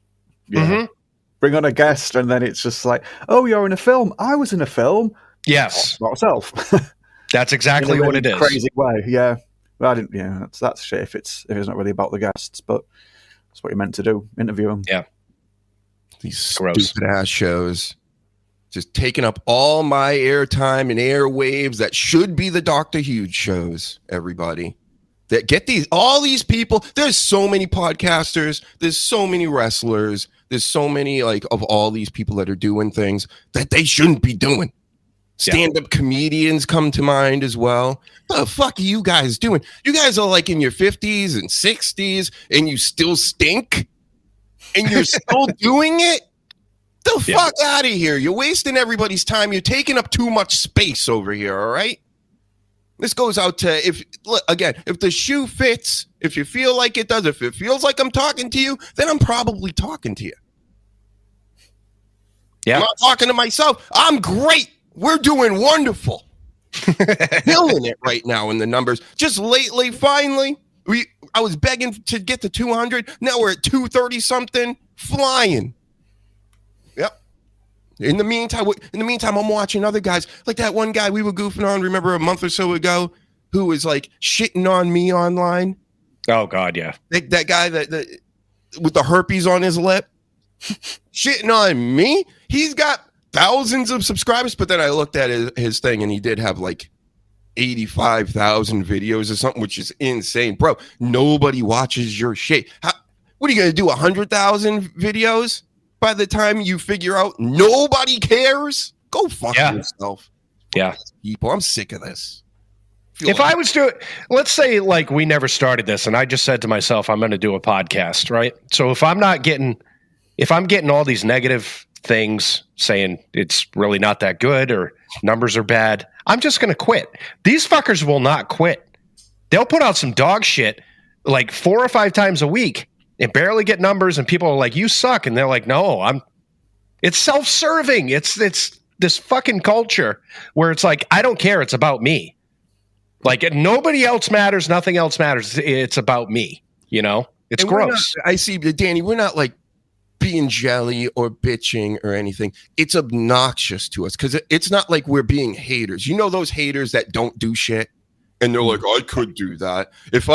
bring on a guest and then it's just like, oh, you're in a film. I was in a film.
Yes,
not myself.
That's exactly what it is.
Crazy way, yeah. Well, I didn't. Yeah, that's shit. If it's not really about the guests, but that's what you're meant to do. Interview them.
Yeah.
These stupid ass shows, just taking up all my airtime and airwaves that should be the Dr. Huge shows. Everybody. That get all these people. There's so many podcasters. There's so many wrestlers. There's so many like of all these people that are doing things that they shouldn't be doing. Stand-up comedians come to mind as well. What the fuck are you guys doing? You guys are like in your 50s and 60s and you still stink and you're still doing it? The fuck out of here. You're wasting everybody's time. You're taking up too much space over here, all right? This goes out to, if the shoe fits, if you feel like it does, if it feels like I'm talking to you, then I'm probably talking to you.
Yeah.
I'm not talking to myself. I'm great. We're doing wonderful. killing it right now in the numbers. Just lately, finally, I was begging to get to 200. Now we're at 230 something, flying. Yep. In the meantime, I'm watching other guys like that one guy we were goofing on. Remember a month or so ago, who was like shitting on me online.
Oh God, yeah.
That guy that with the herpes on his lip, shitting on me. He's got thousands of subscribers, but then I looked at his thing and he did have like 85,000 videos or something, which is insane, bro. Nobody watches your shit. What are you gonna do? 100,000 videos by the time you figure out nobody cares? Go fuck yourself.
Yeah,
people. I'm sick of this.
If I was doing, let's say like we never started this, and I just said to myself, I'm going to do a podcast, right? So if I'm getting all these negative things saying it's really not that good or numbers are bad, I'm just going to quit. These fuckers will not quit. They'll put out some dog shit like 4 or 5 times a week and barely get numbers, and people are like, you suck. And they're like, no, it's self-serving. It's this fucking culture where it's like, I don't care. It's about me. Like nobody else matters. Nothing else matters. It's about me. You know, it's gross.
I see, Danny, we're not like being jelly or bitching or anything. It's obnoxious to us because it's not like we're being haters. You know, those haters that don't do shit and they're like, I could do that. If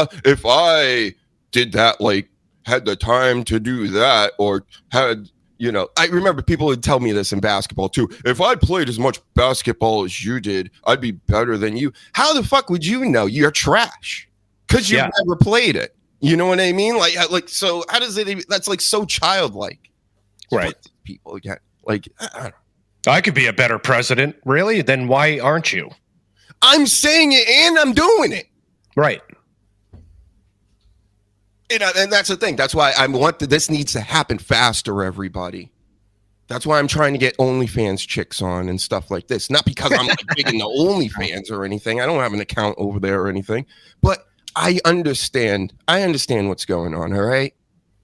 I did that, like had the time to do that or had, you know, I remember people would tell me this in basketball too. If I played as much basketball as you did, I'd be better than you. How the fuck would you know? You're trash because you never played it. You know what I mean? Like, so how does it? That's like so childlike,
right?
People again, like I don't know.
I could be a better president, really. Then why aren't you?
I'm saying it and I'm doing it,
right?
And that's the thing. That's why I want this needs to happen faster, everybody. That's why I'm trying to get OnlyFans chicks on and stuff like this. Not because I'm like big into OnlyFans or anything. I don't have an account over there or anything. But I understand. What's going on, all right?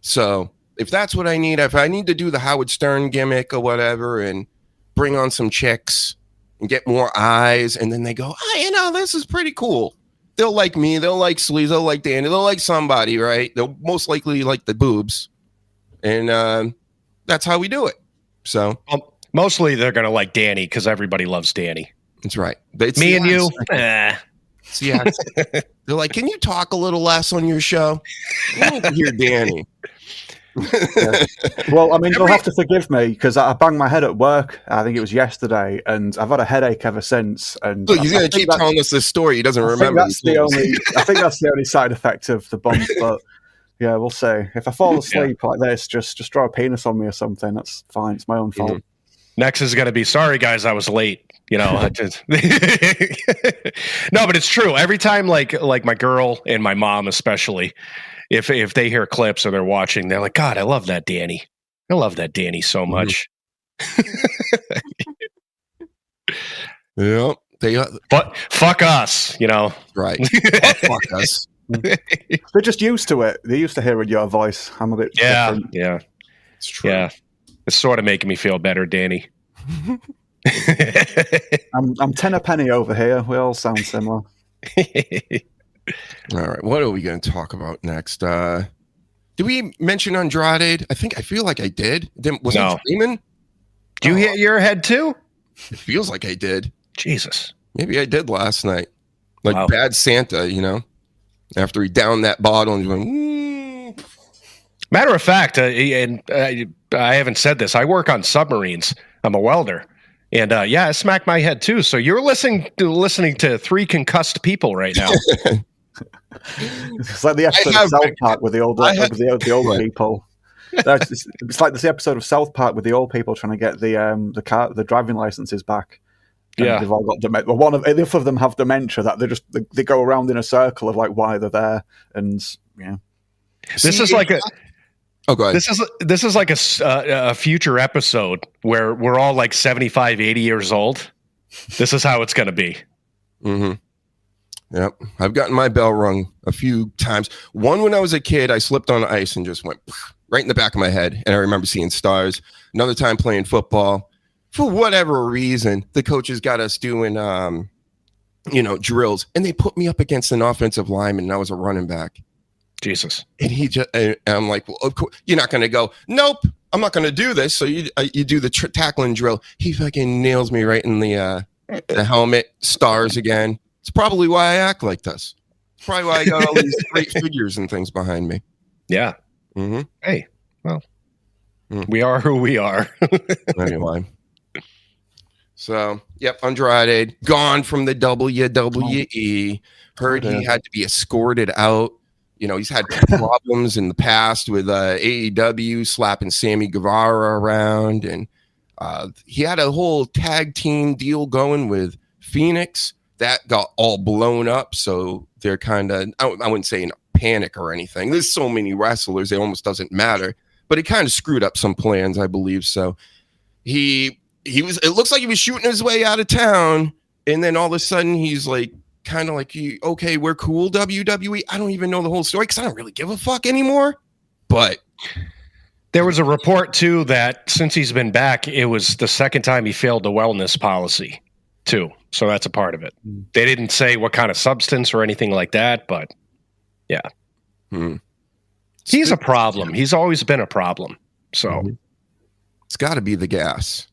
So if that's what I need, if I need to do the Howard Stern gimmick or whatever and bring on some chicks and get more eyes, and then they go, this is pretty cool. They'll like me. They'll like Sleaze. They'll like Danny. They'll like somebody, right? They'll most likely like the boobs. And that's how we do it. So
mostly they're going to like Danny because everybody loves Danny.
That's right.
Me and you.
Yeah. They're like, can you talk a little less on your show? We need to hear Danny.
Well, I mean, you'll have to forgive me because I banged my head at work. I think it was yesterday, and I've had a headache ever since. And
look, he's going to keep telling us this story. He doesn't remember.
I think that's the only side effect of the bump. But yeah, we'll see. If I fall asleep like this, just draw a penis on me or something. That's fine. It's my own fault.
Next is going to be, sorry guys, I was late. You know, no, but it's true. Every time, like my girl and my mom especially, if they hear clips or they're watching, they're like, God, I love that Danny. I love that Danny so much.
Yeah,
but fuck us, you know.
Right. Fuck us.
They're just used to it. They're used to hearing your voice. I'm a bit different.
Yeah.
It's true.
Yeah. It's sort of making me feel better, Danny.
I'm 10 a penny over here. We all sound similar.
All right, what are we going to talk about next? Did we mention Andrade? I feel like I did. Was I dreaming?
Do you hit your head too?
It feels like I did.
Jesus.
Maybe I did last night. Like Bad Santa, you know? After he downed that bottle and he went,
Matter of fact, and I haven't said this, I work on submarines. I'm a welder. And I smacked my head too. So you're listening to 3 concussed people right now.
It's like the episode of South Park with the old people. It's like the episode of South Park with the old people trying to get the driving licenses back. And they've all got dementia. Well, enough of them have dementia that they go around in a circle of like why they're there, and yeah.
This is like a.
Oh, go ahead.
This is like a future episode where we're all like 75, 80 years old. This is how it's going to be.
Mm-hmm. Yep. I've gotten my bell rung a few times. One, when I was a kid, I slipped on ice and just went right in the back of my head. And I remember seeing stars. Another time playing football. For whatever reason, the coaches got us doing drills, and they put me up against an offensive lineman, and I was a running back.
Jesus.
And I'm like, well, of course, you're not going to go, nope, I'm not going to do this. So you do the tackling drill. He fucking nails me right in the helmet, stars again. It's probably why I act like this. It's probably why I got all these great figures and things behind me.
Yeah.
Mm-hmm.
Hey, well, we are who we are.
Anyway. So, yep, Andrade gone from the WWE. Heard he had to be escorted out. He's had problems in the past with AEW slapping Sammy Guevara around, and he had a whole tag team deal going with Phoenix that got all blown up. So they're kind of, I wouldn't say in a panic or anything. There's so many wrestlers, it almost doesn't matter. But it kind of screwed up some plans, I believe. So he was. It looks like he was shooting his way out of town, and then all of a sudden he's like, kind of like, okay, we're cool, WWE. I don't even know the whole story because I don't really give a fuck anymore. But
there was a report too that since he's been back, it was the second time he failed the wellness policy too. So that's a part of it. They didn't say what kind of substance or anything like that, but yeah, he's a problem. He's always been a problem. So
it's got to be the gas.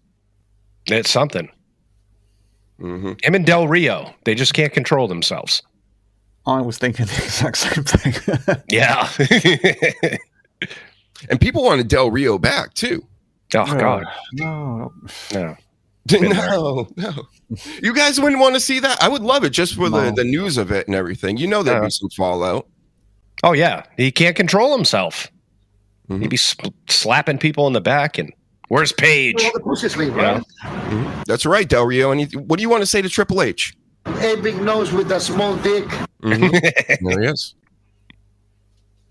It's something. Him and Del Rio, they just can't control themselves.
I was thinking the exact same thing.
Yeah.
And people wanted Del Rio back too.
Oh God.
No.
No.
No. You guys wouldn't want to see that? I would love it just for the news of it and everything. There'd be some fallout.
Oh yeah. He can't control himself. He'd be slapping people in the back and where's Paige?
That's right, Del Rio. And what do you want to say to Triple H?
Hey, big nose with a small dick.
There he is.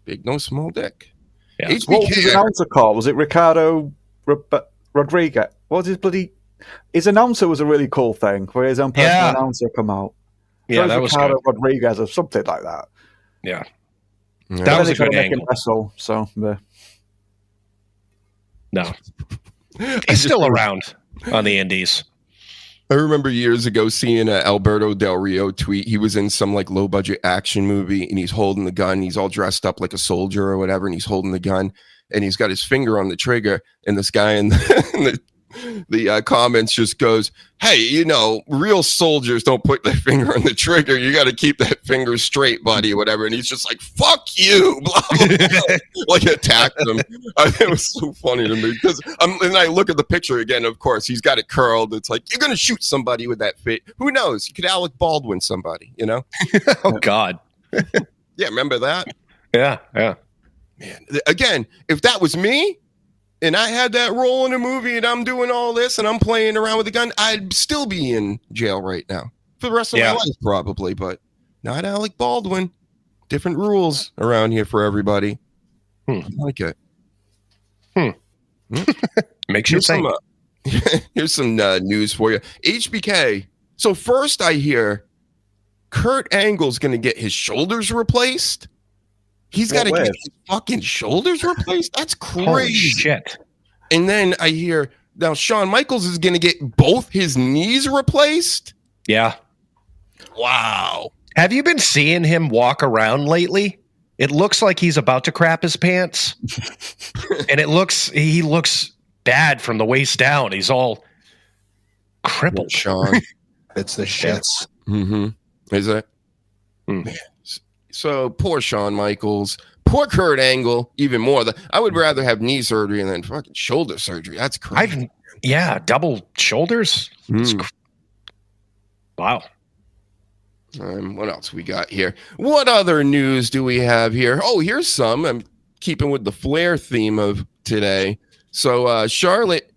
Big nose, small dick.
Yeah.
What was his announcer called? Was it Ricardo Rodriguez? What was his bloody... His announcer was a really cool thing, where his own personal announcer come out.
Yeah, that was
Ricardo
good.
Rodriguez or something like that.
Yeah.
That
was a good angle.
Wrestle, so,
No. He's still around on the indies.
I remember years ago seeing Alberto Del Rio tweet. He was in some like low budget action movie and he's holding the gun. He's all dressed up like a soldier or whatever. And he's holding the gun and he's got his finger on the trigger. And this guy in the comments just goes, hey, real soldiers don't put their finger on the trigger. You got to keep that finger straight, buddy, or whatever. And he's just like, fuck you, blah, blah, blah. Like attacked him. It was so funny to me because and I look at the picture again, of course, he's got it curled. It's like, you're going to shoot somebody with that fit. Who knows? You could Alec Baldwin somebody,
Oh, God.
Yeah, remember that?
Yeah.
Man, again, if that was me, and I had that role in a movie and I'm doing all this and I'm playing around with a gun, I'd still be in jail right now for the rest of my life, probably, but not Alec Baldwin. Different rules around here for everybody. I like it.
Makes you think.
Here's some news for you. HBK. So first I hear Kurt Angle's going to get his shoulders replaced. He's got to get his fucking shoulders replaced? That's crazy.
Holy shit.
And then I hear now Shawn Michaels is going to get both his knees replaced?
Yeah.
Wow.
Have you been seeing him walk around lately? It looks like he's about to crap his pants. And he looks bad from the waist down. He's all crippled.
Shawn.
It's the shits.
Is it? So poor Shawn Michaels, poor Kurt Angle, even more. I would rather have knee surgery than fucking shoulder surgery. That's crazy.
Double shoulders. Wow.
What else we got here? What other news do we have here? Oh, here's some. I'm keeping with the Flair theme of today. So Charlotte,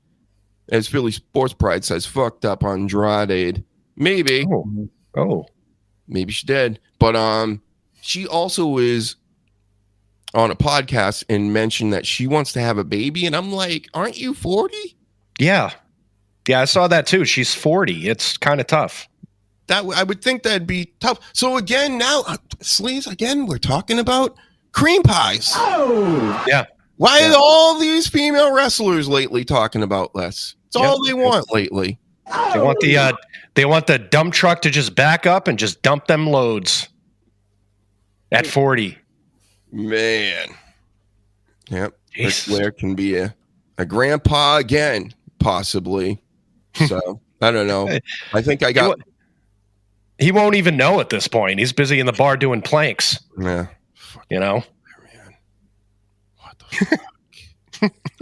as Philly Sports Pride says, fucked up Andrade. Maybe.
Oh.
Maybe she did. But she also is on a podcast and mentioned that she wants to have a baby. And I'm like, aren't you 40?
Yeah. Yeah, I saw that too. She's 40. It's kind of tough.
I would think that'd be tough. So again, now, Sleaze, again, we're talking about cream pies.
Oh! Yeah.
Why are all these female wrestlers lately talking about this? It's all they want lately.
They want the dump truck to just back up and just dump them loads at 40.
Man. Yep. Ric Flair can be a grandpa again, possibly. So I don't know. I think I got.
He won't even know at this point. He's busy in the bar doing planks.
Yeah.
You know?
Man. What the fuck?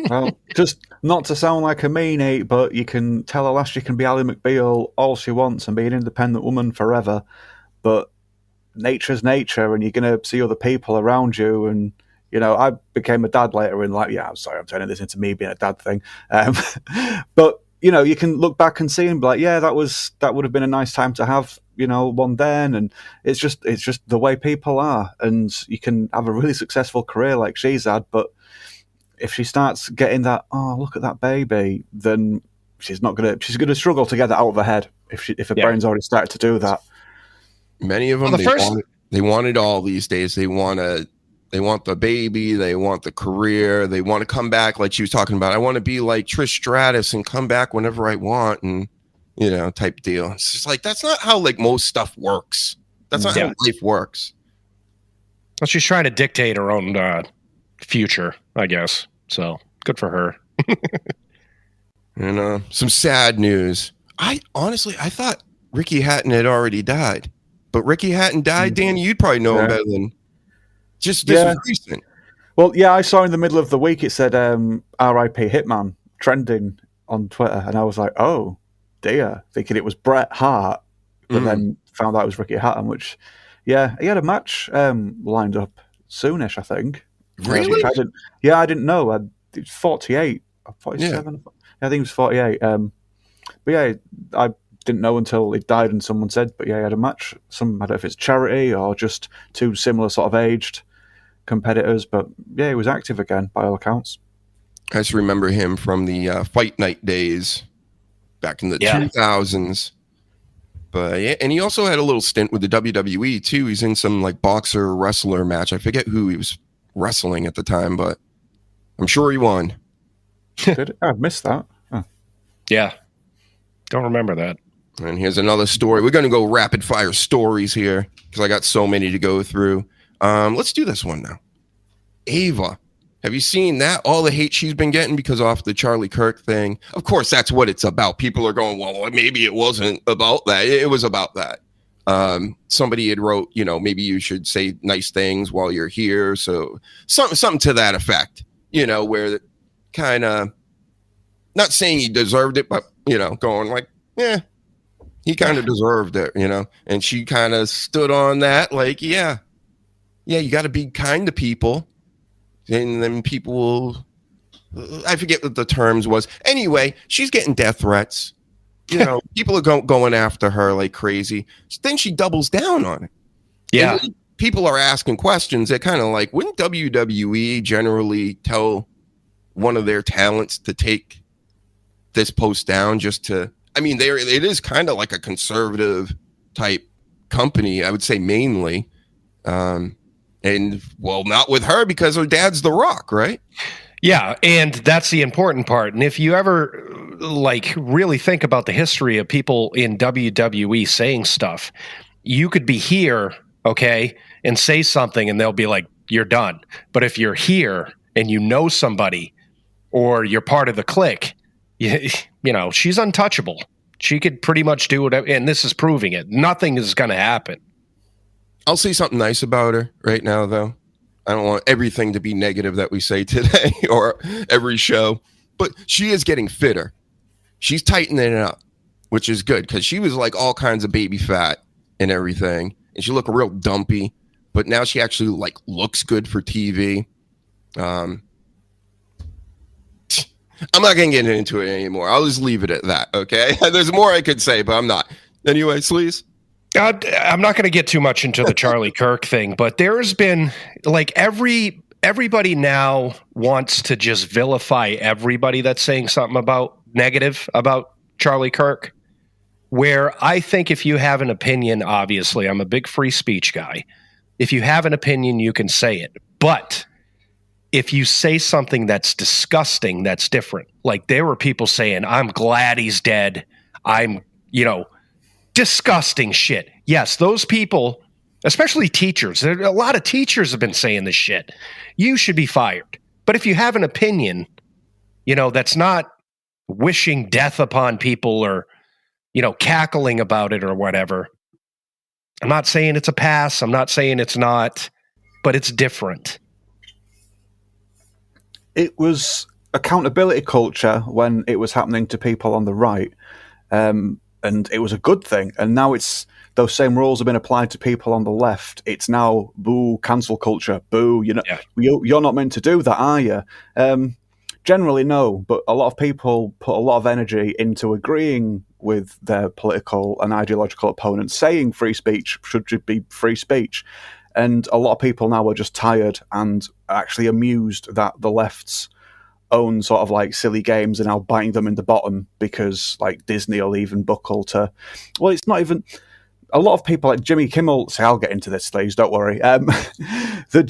Well, just not to sound like a meanie, but you can tell her last she can be Ally McBeal all she wants and be an independent woman forever. But nature's nature, and you're going to see other people around you. And, you know, I became a dad later in life. Yeah, I'm sorry, I'm turning this into me being a dad thing. But, you know, you can look back and see and be like, yeah, that would have been a nice time to have, you know, one then. And it's just the way people are. And you can have a really successful career like she's had, but if she starts getting that, oh, look at that baby, then she's gonna struggle to get that out of her head if her brain's already started to do that.
Many of them, they want it all these days. They want the baby, they want the career, they want to come back like she was talking about. I want to be like Trish Stratus and come back whenever I want, and you know, type deal. It's just like that's not how like most stuff works. That's not how life works.
Well, she's trying to dictate her own future, I guess. So good for her.
And some sad news. I thought Ricky Hatton had already died, but Ricky Hatton died. Danny, you'd probably know him better than just this was recent.
Well, yeah, I saw in the middle of the week it said R.I.P. Hitman trending on Twitter, and I was like, oh dear, thinking it was Bret Hart, but then found out it was Ricky Hatton. Which, yeah, he had a match lined up soonish, I think.
Really?
I didn't know. It's 48 or 47. Yeah. I think it was 48. But yeah, I didn't know until he died and someone said, but yeah, he had a match. I don't know if it's charity or just two similar sort of aged competitors, but yeah, he was active again by all accounts.
I just remember him from the Fight Night days back in the 2000s. But yeah, and he also had a little stint with the WWE too. He's in some like boxer wrestler match. I forget who he was wrestling at the time, but I'm sure he won.
I missed that. Oh.
Yeah. Don't remember that.
And here's another story. We're going to go rapid fire stories here because I got so many to go through. Let's do this one now. Ava. Have you seen that? All the hate she's been getting because off the Charlie Kirk thing. Of course, that's what it's about. People are going, well, maybe it wasn't about that. It was about that. Somebody had wrote, you know, maybe you should say nice things while you're here. So something to that effect, you know, where kind of not saying he deserved it, but, you know, going like, yeah, he kind of deserved it, you know, and she kind of stood on that. Like, yeah, you got to be kind to people. And then people will, I forget what the terms was. Anyway, she's getting death threats. You know, people are going after her like crazy. Then she doubles down on it.
Yeah.
And people are asking questions. They're kind of like, wouldn't WWE generally tell one of their talents to take this post down just to, I mean, it is kind of like a conservative type company, I would say mainly. And well, not with her because her dad's The Rock, right?
Yeah, and that's the important part. And if you ever like really think about the history of people in WWE saying stuff, you could be here, okay, and say something and they'll be like, you're done. But if you're here and you know somebody or you're part of the clique, you know, she's untouchable. She could pretty much do whatever, and this is proving it. Nothing is going to happen.
I'll say something nice about her right now, though. I don't want everything to be negative that we say today or every show, but she is getting fitter. She's tightening it up, which is good because she was like all kinds of baby fat and everything, and she looked real dumpy, but now she actually like looks good for TV. I'm not going to get into it anymore. I'll just leave it at that, okay? There's more I could say, but I'm not. Anyway, Sleaze?
I'm not going to get too much into the Charlie Kirk thing, but there's been like everybody now wants to just vilify everybody that's saying something negative about Charlie Kirk, where I think if you have an opinion, obviously I'm a big free speech guy. If you have an opinion, you can say it. But if you say something that's disgusting, that's different. Like there were people saying, I'm glad he's dead. I'm, disgusting shit. Yes, those people, especially teachers, a lot of teachers have been saying this shit. You should be fired. But if you have an opinion, that's not wishing death upon people or, cackling about it or whatever. I'm not saying it's a pass. I'm not saying it's not, but it's different.
It was accountability culture when it was happening to people on the right. And it was a good thing. And now it's those same rules have been applied to people on the left. It's now boo, cancel culture, boo. You're not meant to do that, are you? Generally, no. But a lot of people put a lot of energy into agreeing with their political and ideological opponents, saying free speech should be free speech. And a lot of people now are just tired and actually amused that the left's own sort of like silly games are now biting them in the bottom because like Disney will even buckle to, well, it's not even, a lot of people like Jimmy Kimmel, say I'll get into this, please, don't worry. The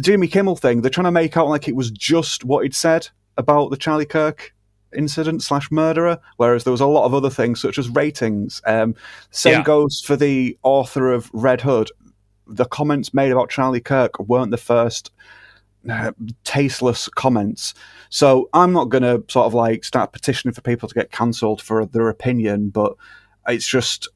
Jimmy Kimmel thing, they're trying to make out like it was just what he'd said about the Charlie Kirk incident / murderer, whereas there was a lot of other things such as ratings. Same goes for the author of Red Hood. The comments made about Charlie Kirk weren't the first tasteless comments. So I'm not going to sort of like start petitioning for people to get cancelled for their opinion, but it's just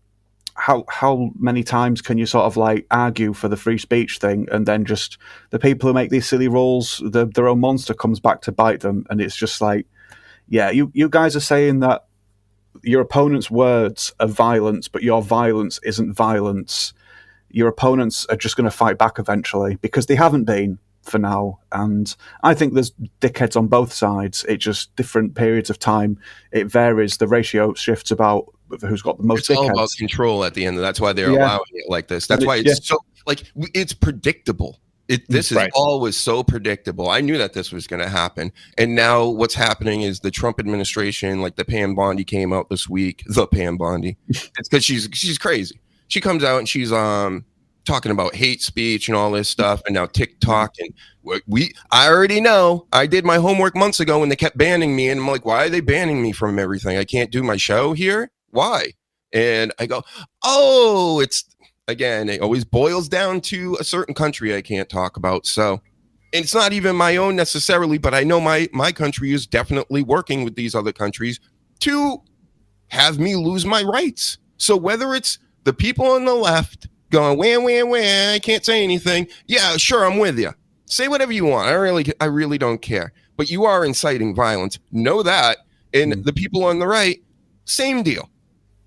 how many times can you sort of like argue for the free speech thing and then just the people who make these silly rules, their own monster comes back to bite them, and it's just like, yeah, you guys are saying that your opponent's words are violence, but your violence isn't violence. Your opponents are just going to fight back eventually because they haven't been for now. And I think there's dickheads on both sides. It just different periods of time. It varies. The ratio shifts about who's got the most dickheads.
It's all about control at the end. That's why they're allowing it like this. That's why it's so like it's predictable. This is always so predictable. I knew that this was going to happen. And now what's happening is the Trump administration, like the Pam Bondi came out this week. The Pam Bondi. It's because she's crazy. She comes out and she's talking about hate speech and all this stuff, and now TikTok, and I already know. I did my homework months ago when they kept banning me, and I'm like, why are they banning me from everything? I can't do my show here? Why? And I go, oh, it always boils down to a certain country I can't talk about. So it's not even my own necessarily, but I know my country is definitely working with these other countries to have me lose my rights. So whether it's the people on the left going, wah, I can't say anything. Yeah, sure, I'm with you. Say whatever you want. I really don't care. But you are inciting violence. Know that. And the people on the right, same deal.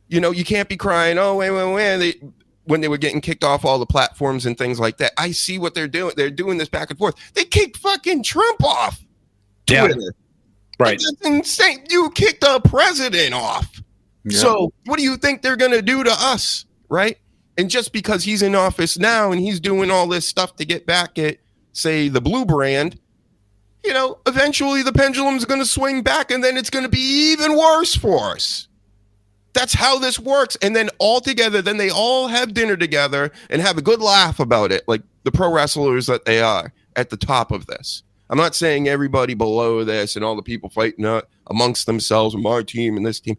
You can't be crying, oh, wait. When they were getting kicked off all the platforms and things like that. I see what they're doing. They're doing this back and forth. They kicked fucking Trump off Twitter. Yeah. Right. That's insane. You kicked the president off. Yeah. So what do you think they're going to do to us? Right. And just because he's in office now and he's doing all this stuff to get back at, say, the blue brand, eventually the pendulum's going to swing back and then it's going to be even worse for us. That's how this works. And then all together, then they all have dinner together and have a good laugh about it, like the pro wrestlers that they are at the top of this. I'm not saying everybody below this and all the people fighting amongst themselves, my team and this team.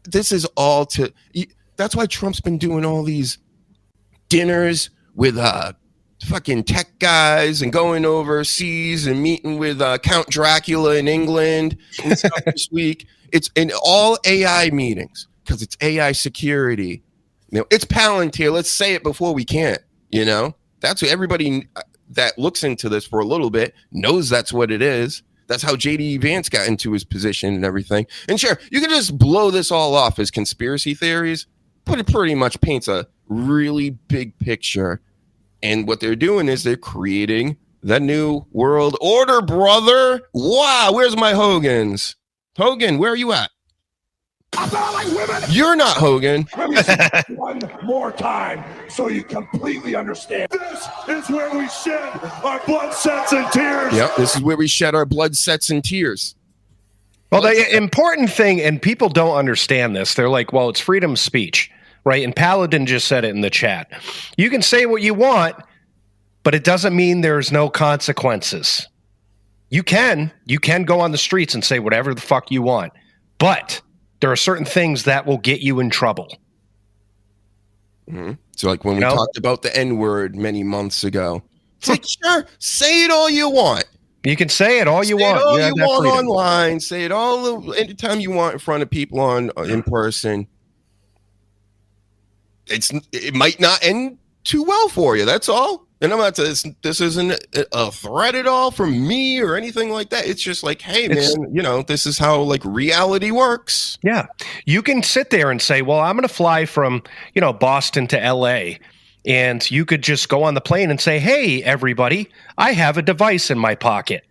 This is all that's why Trump's been doing all these dinners with fucking tech guys and going overseas and meeting with Count Dracula in England and stuff this week. It's in all AI meetings because it's AI security. It's Palantir. Let's say it before we can't. That's what everybody that looks into this for a little bit knows that's what it is. That's how J.D. Vance got into his position and everything. And sure, you can just blow this all off as conspiracy theories, but it pretty much paints a really big picture. And what they're doing is they're creating the new world order, brother. Wow, where's my Hogans? Hogan, where are you at?
I'm not like women.
You're not Hogan.
Let me say one more time so you completely understand. This is where we shed our blood, sweat, and tears.
Yep, this is where we shed our blood, sweat, and tears.
Well, the important thing, and people don't understand this, they're like, well, it's freedom of speech, right? And Paladin just said it in the chat. You can say what you want, but it doesn't mean there's no consequences. You can go on the streets and say whatever the fuck you want, but There are certain things that will get you in trouble.
Mm-hmm. So like when we talked about the N-word many months ago, it's like, sure, say it all you want.
You can say it all you want.
Say it all you want
freedom.
online. Say it all anytime you want in front of people in person. It might not end too well for you. That's all. And I'm not. This isn't a threat at all from me or anything like that. It's just like, hey, man, this is how like reality works.
Yeah, you can sit there and say, well, I'm going to fly from Boston to L.A. And you could just go on the plane and say, hey, everybody, I have a device in my pocket.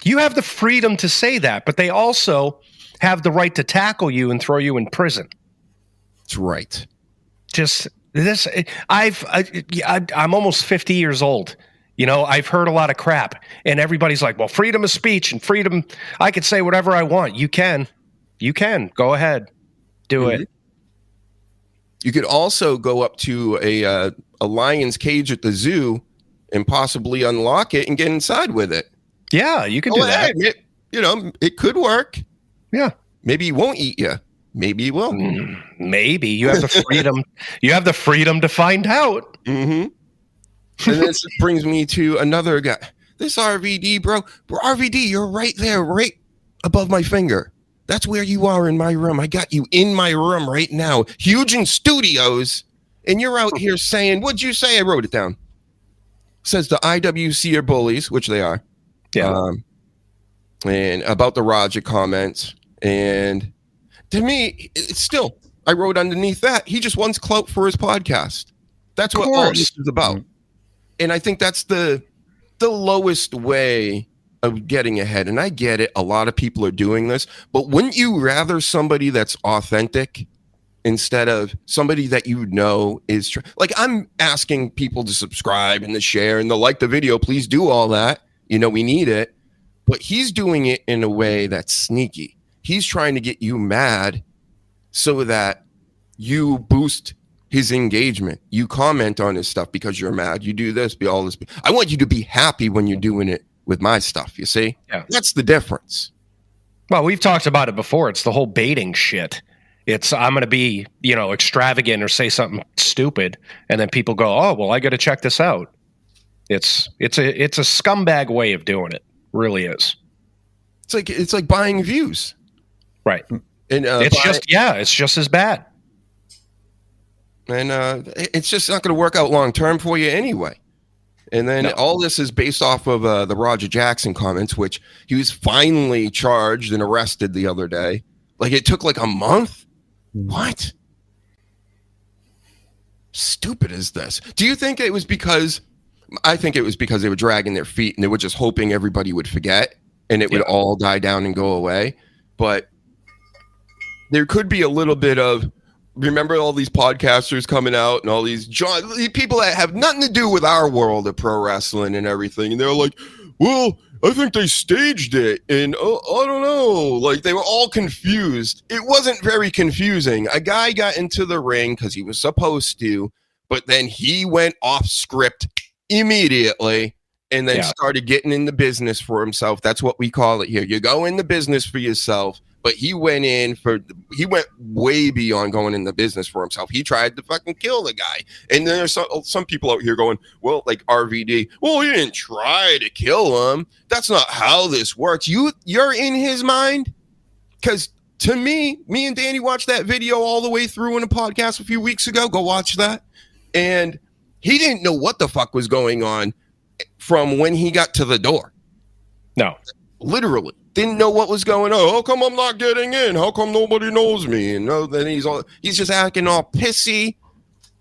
You have the freedom to say that, but they also have the right to tackle you and throw you in prison.
That's right.
Just this, I'm almost 50 years old. I've heard a lot of crap, and everybody's like, well, freedom of speech and freedom. I could say whatever I want. You can go ahead, do it.
You could also go up to a lion's cage at the zoo and possibly unlock it and get inside with it.
Yeah, you can do that.
It could work.
Yeah.
Maybe he won't eat you. Maybe he will.
Maybe you have the freedom. You have the freedom to find out.
Mm-hmm. And this brings me to another guy. This RVD, bro. RVD, you're right there, right above my finger. That's where you are in my room. I got you in my room right now. Huge Studios. And you're out here saying, what'd you say? I wrote it down. Says the IWC are bullies, which they are.
Yeah.
And about the Roger comments. And to me, it's still, I wrote underneath that, he just wants clout for his podcast. That's what all this is about. And I think that's the lowest way of getting ahead. And I get it. A lot of people are doing this. But wouldn't you rather somebody that's authentic instead of somebody that is like, I'm asking people to subscribe and to share and to like the video. Please do all that. We need it. But he's doing it in a way that's sneaky. He's trying to get you mad so that you boost his engagement. You comment on his stuff because you're mad. You do this, be all this. I want you to be happy when you're doing it with my stuff, you see?
Yeah.
That's the difference.
Well, we've talked about it before. It's the whole baiting shit. It's I'm going to be, extravagant or say something stupid, and then people go, "Oh, well, I got to check this out." It's a scumbag way of doing it. Really is.
It's like buying views.
Right.
And
it's just as bad.
And it's just not going to work out long term for you anyway. And then all this is based off of the Roger Jackson comments, which he was finally charged and arrested the other day. Like it took like a month. What? Stupid is this? Do you think it was because? I think it was because they were dragging their feet and they were just hoping everybody would forget and it would all die down and go away. But there could be a little bit of, remember all these podcasters coming out and all these people that have nothing to do with our world of pro wrestling and everything. And they're like, well, I think they staged it. And I don't know. Like they were all confused. It wasn't very confusing. A guy got into the ring because he was supposed to, but then he went off script immediately and then started getting in the business for himself. That's what we call it here. You go in the business for yourself. But he went way beyond going in the business for himself. He tried to fucking kill the guy. And there's some people out here going, well, like RVD, well, he didn't try to kill him. That's not how this works. You're in his mind? Because to me and Danny watched that video all the way through in a podcast a few weeks ago. Go watch that. And he didn't know what the fuck was going on from when he got to the door.
No.
Literally. Didn't know what was going on. How come I'm not getting in? How come nobody knows me? And then he's just acting all pissy,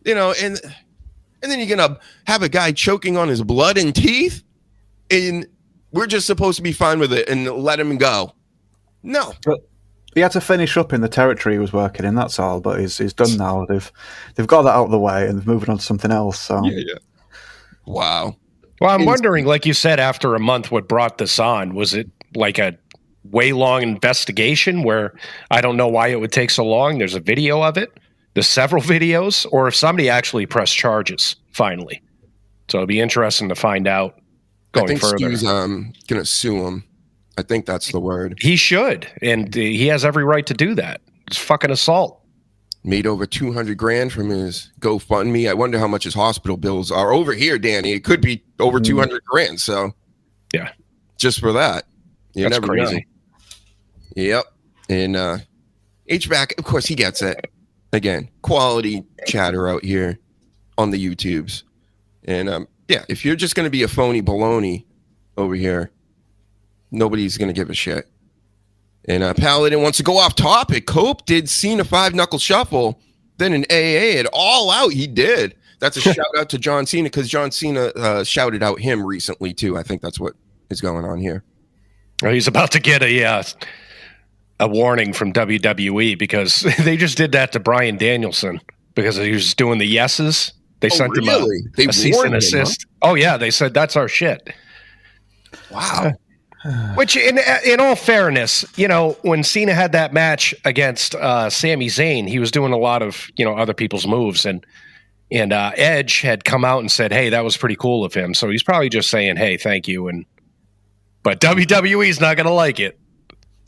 and then you're gonna have a guy choking on his blood and teeth, and we're just supposed to be fine with it and let him go. No.
But he had to finish up in the territory he was working in, that's all, but he's done now. They've got that out of the way and they're moving on to something else. So
yeah. Wow.
Well, I'm wondering, like you said, after a month, what brought this on? Was it like a way long investigation where I don't know why it would take so long? There's a video of it. There's several videos, or if somebody actually pressed charges finally. So it'll be interesting to find out going further.
Stu's gonna sue him. I think that's the word.
He should, and he has every right to do that. It's fucking assault.
Made over $200,000 from his GoFundMe. I wonder how much his hospital bills are over here, Danny. It could be over $200,000. So,
yeah,
just for that,
that's never crazy.
Know. Yep, and HVAC, of course, he gets it. Again, quality chatter out here on the YouTubes, and yeah, if you're just going to be a phony baloney over here, nobody's going to give a shit. And Paladin wants to go off topic. Cope did Cena 5-knuckle shuffle, then an AA at All Out. He did. That's a shout out to John Cena because John Cena shouted out him recently too. I think that's what is going on here.
Well, he's about to get a warning from WWE because they just did that to Bryan Danielson because he was doing the yeses. They sent him a cease and assist. Huh? Oh yeah, they said that's our shit.
Wow.
Which, in all fairness, when Cena had that match against Sami Zayn, he was doing a lot of other people's moves, and Edge had come out and said, "Hey, that was pretty cool of him." So he's probably just saying, "Hey, thank you." But WWE's not going to like it.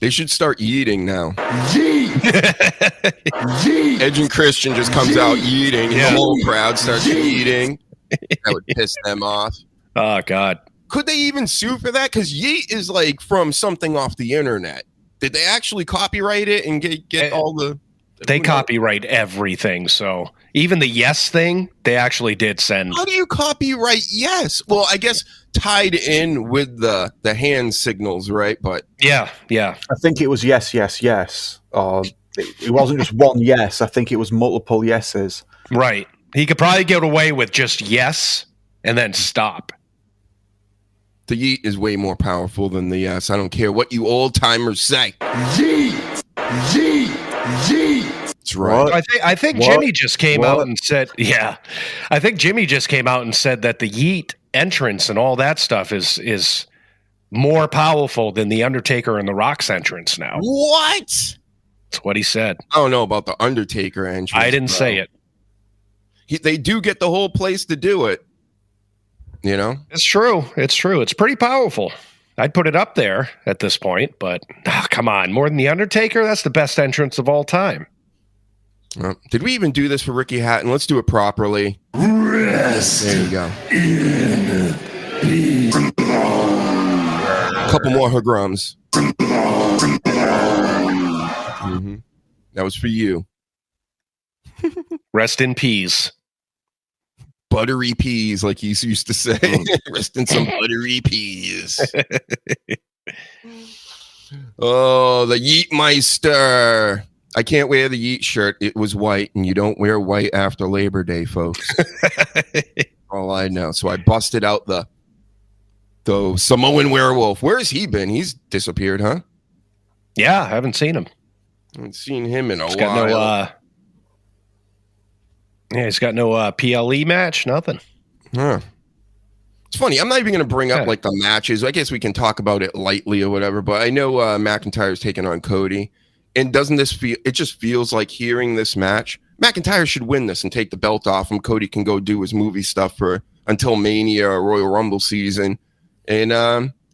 They should start yeeting now.
Yeet! Yeet!
Edge and Christian just comes out yeeting, and the whole crowd starts yeeting. That would piss them off.
Oh God.
Could they even sue for that? Because yeet is like from something off the internet. Did they actually copyright it and get all the...
They copyright everything, so even the yes thing, they actually did send...
How do you copyright yes? Well, I guess tied in with the hand signals, right? But
yeah.
I think it was yes, yes, yes. Or it wasn't just one yes. I think it was multiple yeses.
Right. He could probably get away with just yes and then stop.
The yeet is way more powerful than the yes. I don't care what you old timers say.
Yeet, yeet, yeet.
That's right.
I think Jimmy just came out and said, yeah. I think Jimmy just came out and said that the yeet entrance and all that stuff is more powerful than the Undertaker and the Rock's entrance now.
What?
That's what he said.
I don't know about the Undertaker entrance.
I didn't say it.
They do get the whole place to do it.
It's true. It's pretty powerful. I'd put it up there at this point, but come on, more than the Undertaker, that's the best entrance of all time.
Did we even do this for Ricky Hatton? Let's do it properly.
Rest.
There you go.
In peace.
A couple more Hagrams. That was for you.
Rest in peas.
Buttery peas, like he used to say. Rest in some buttery peas. Oh, the Yeetmeister. I can't wear the Yeet shirt. It was white, and you don't wear white after Labor Day, folks. All I know. So I busted out the Samoan werewolf. Where has he been? He's disappeared, huh?
Yeah, I haven't seen him.
I haven't seen him in a while.
He's got no PLE match, nothing.
Huh. It's funny. I'm not even going to bring up like the matches. I guess we can talk about it lightly or whatever, but I know McIntyre's taking on Cody. And doesn't this feel, it just feels like hearing this match, McIntyre should win this and take the belt off him. Cody can go do his movie stuff until Mania or Royal Rumble season. And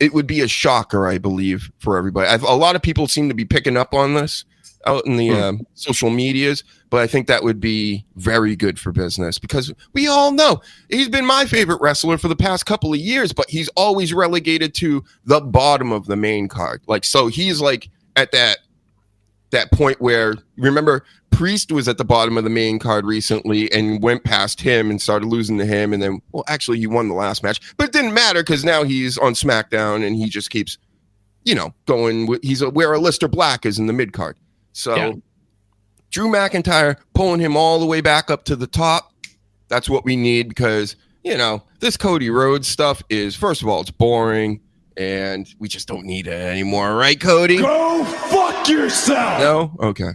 it would be a shocker, I believe, for everybody. A lot of people seem to be picking up on this out in the social medias, but I think that would be very good for business because we all know he's been my favorite wrestler for the past couple of years, but he's always relegated to the bottom of the main card. So he's like at that point where, remember, Priest was at the bottom of the main card recently and went past him and started losing to him. And then, well, actually he won the last match, but it didn't matter because now he's on SmackDown and he just keeps, going with, where Aleister Black is in the mid card. So Drew McIntyre pulling him all the way back up to the top. That's what we need because, this Cody Rhodes stuff is, first of all, it's boring and we just don't need it anymore. Right, Cody?
Go fuck yourself.
No? Okay.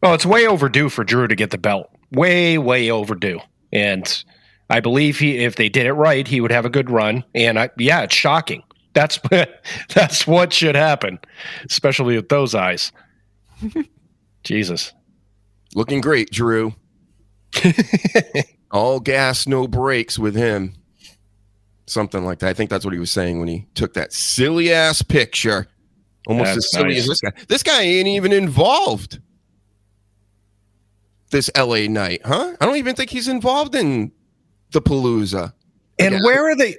Well, it's way overdue for Drew to get the belt. Way, way overdue. And I believe if they did it right, he would have a good run. And it's shocking. That's what should happen, especially with those eyes. Jesus.
Looking great, Drew. All gas, no brakes with him. Something like that. I think that's what he was saying when he took that silly ass picture Almost
That's
as silly
nice.
as this guy. This guy ain't even involved. This LA Knight, huh? I don't even think he's involved in the Palooza.
And
Again,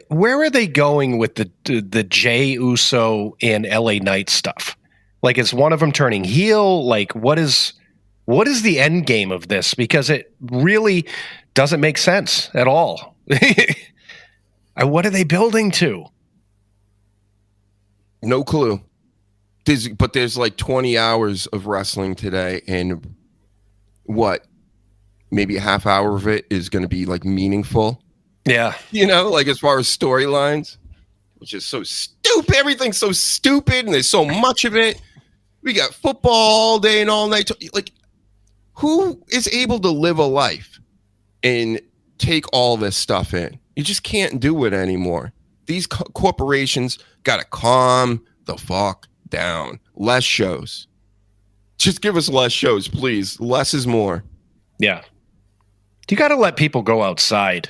where are they going with the Jey Uso and LA Knight stuff? Like, is one of them turning heel? Like, what is the end game of this? Because it really doesn't make sense at all. What are they building to?
no clue. There's like 20 hours of wrestling today, and what? Maybe a half hour of it is going to be like meaningful.
Yeah.
You know, like as far as storylines, which is so stupid. Everything's so stupid, and there's so much of it. We got football all day and all night. Like, who is able to live a life and take all this stuff in? You just can't do it anymore. These corporations got to calm the fuck down. Less shows. Just give us less shows, please. Less is more.
Yeah. You got to let people go outside.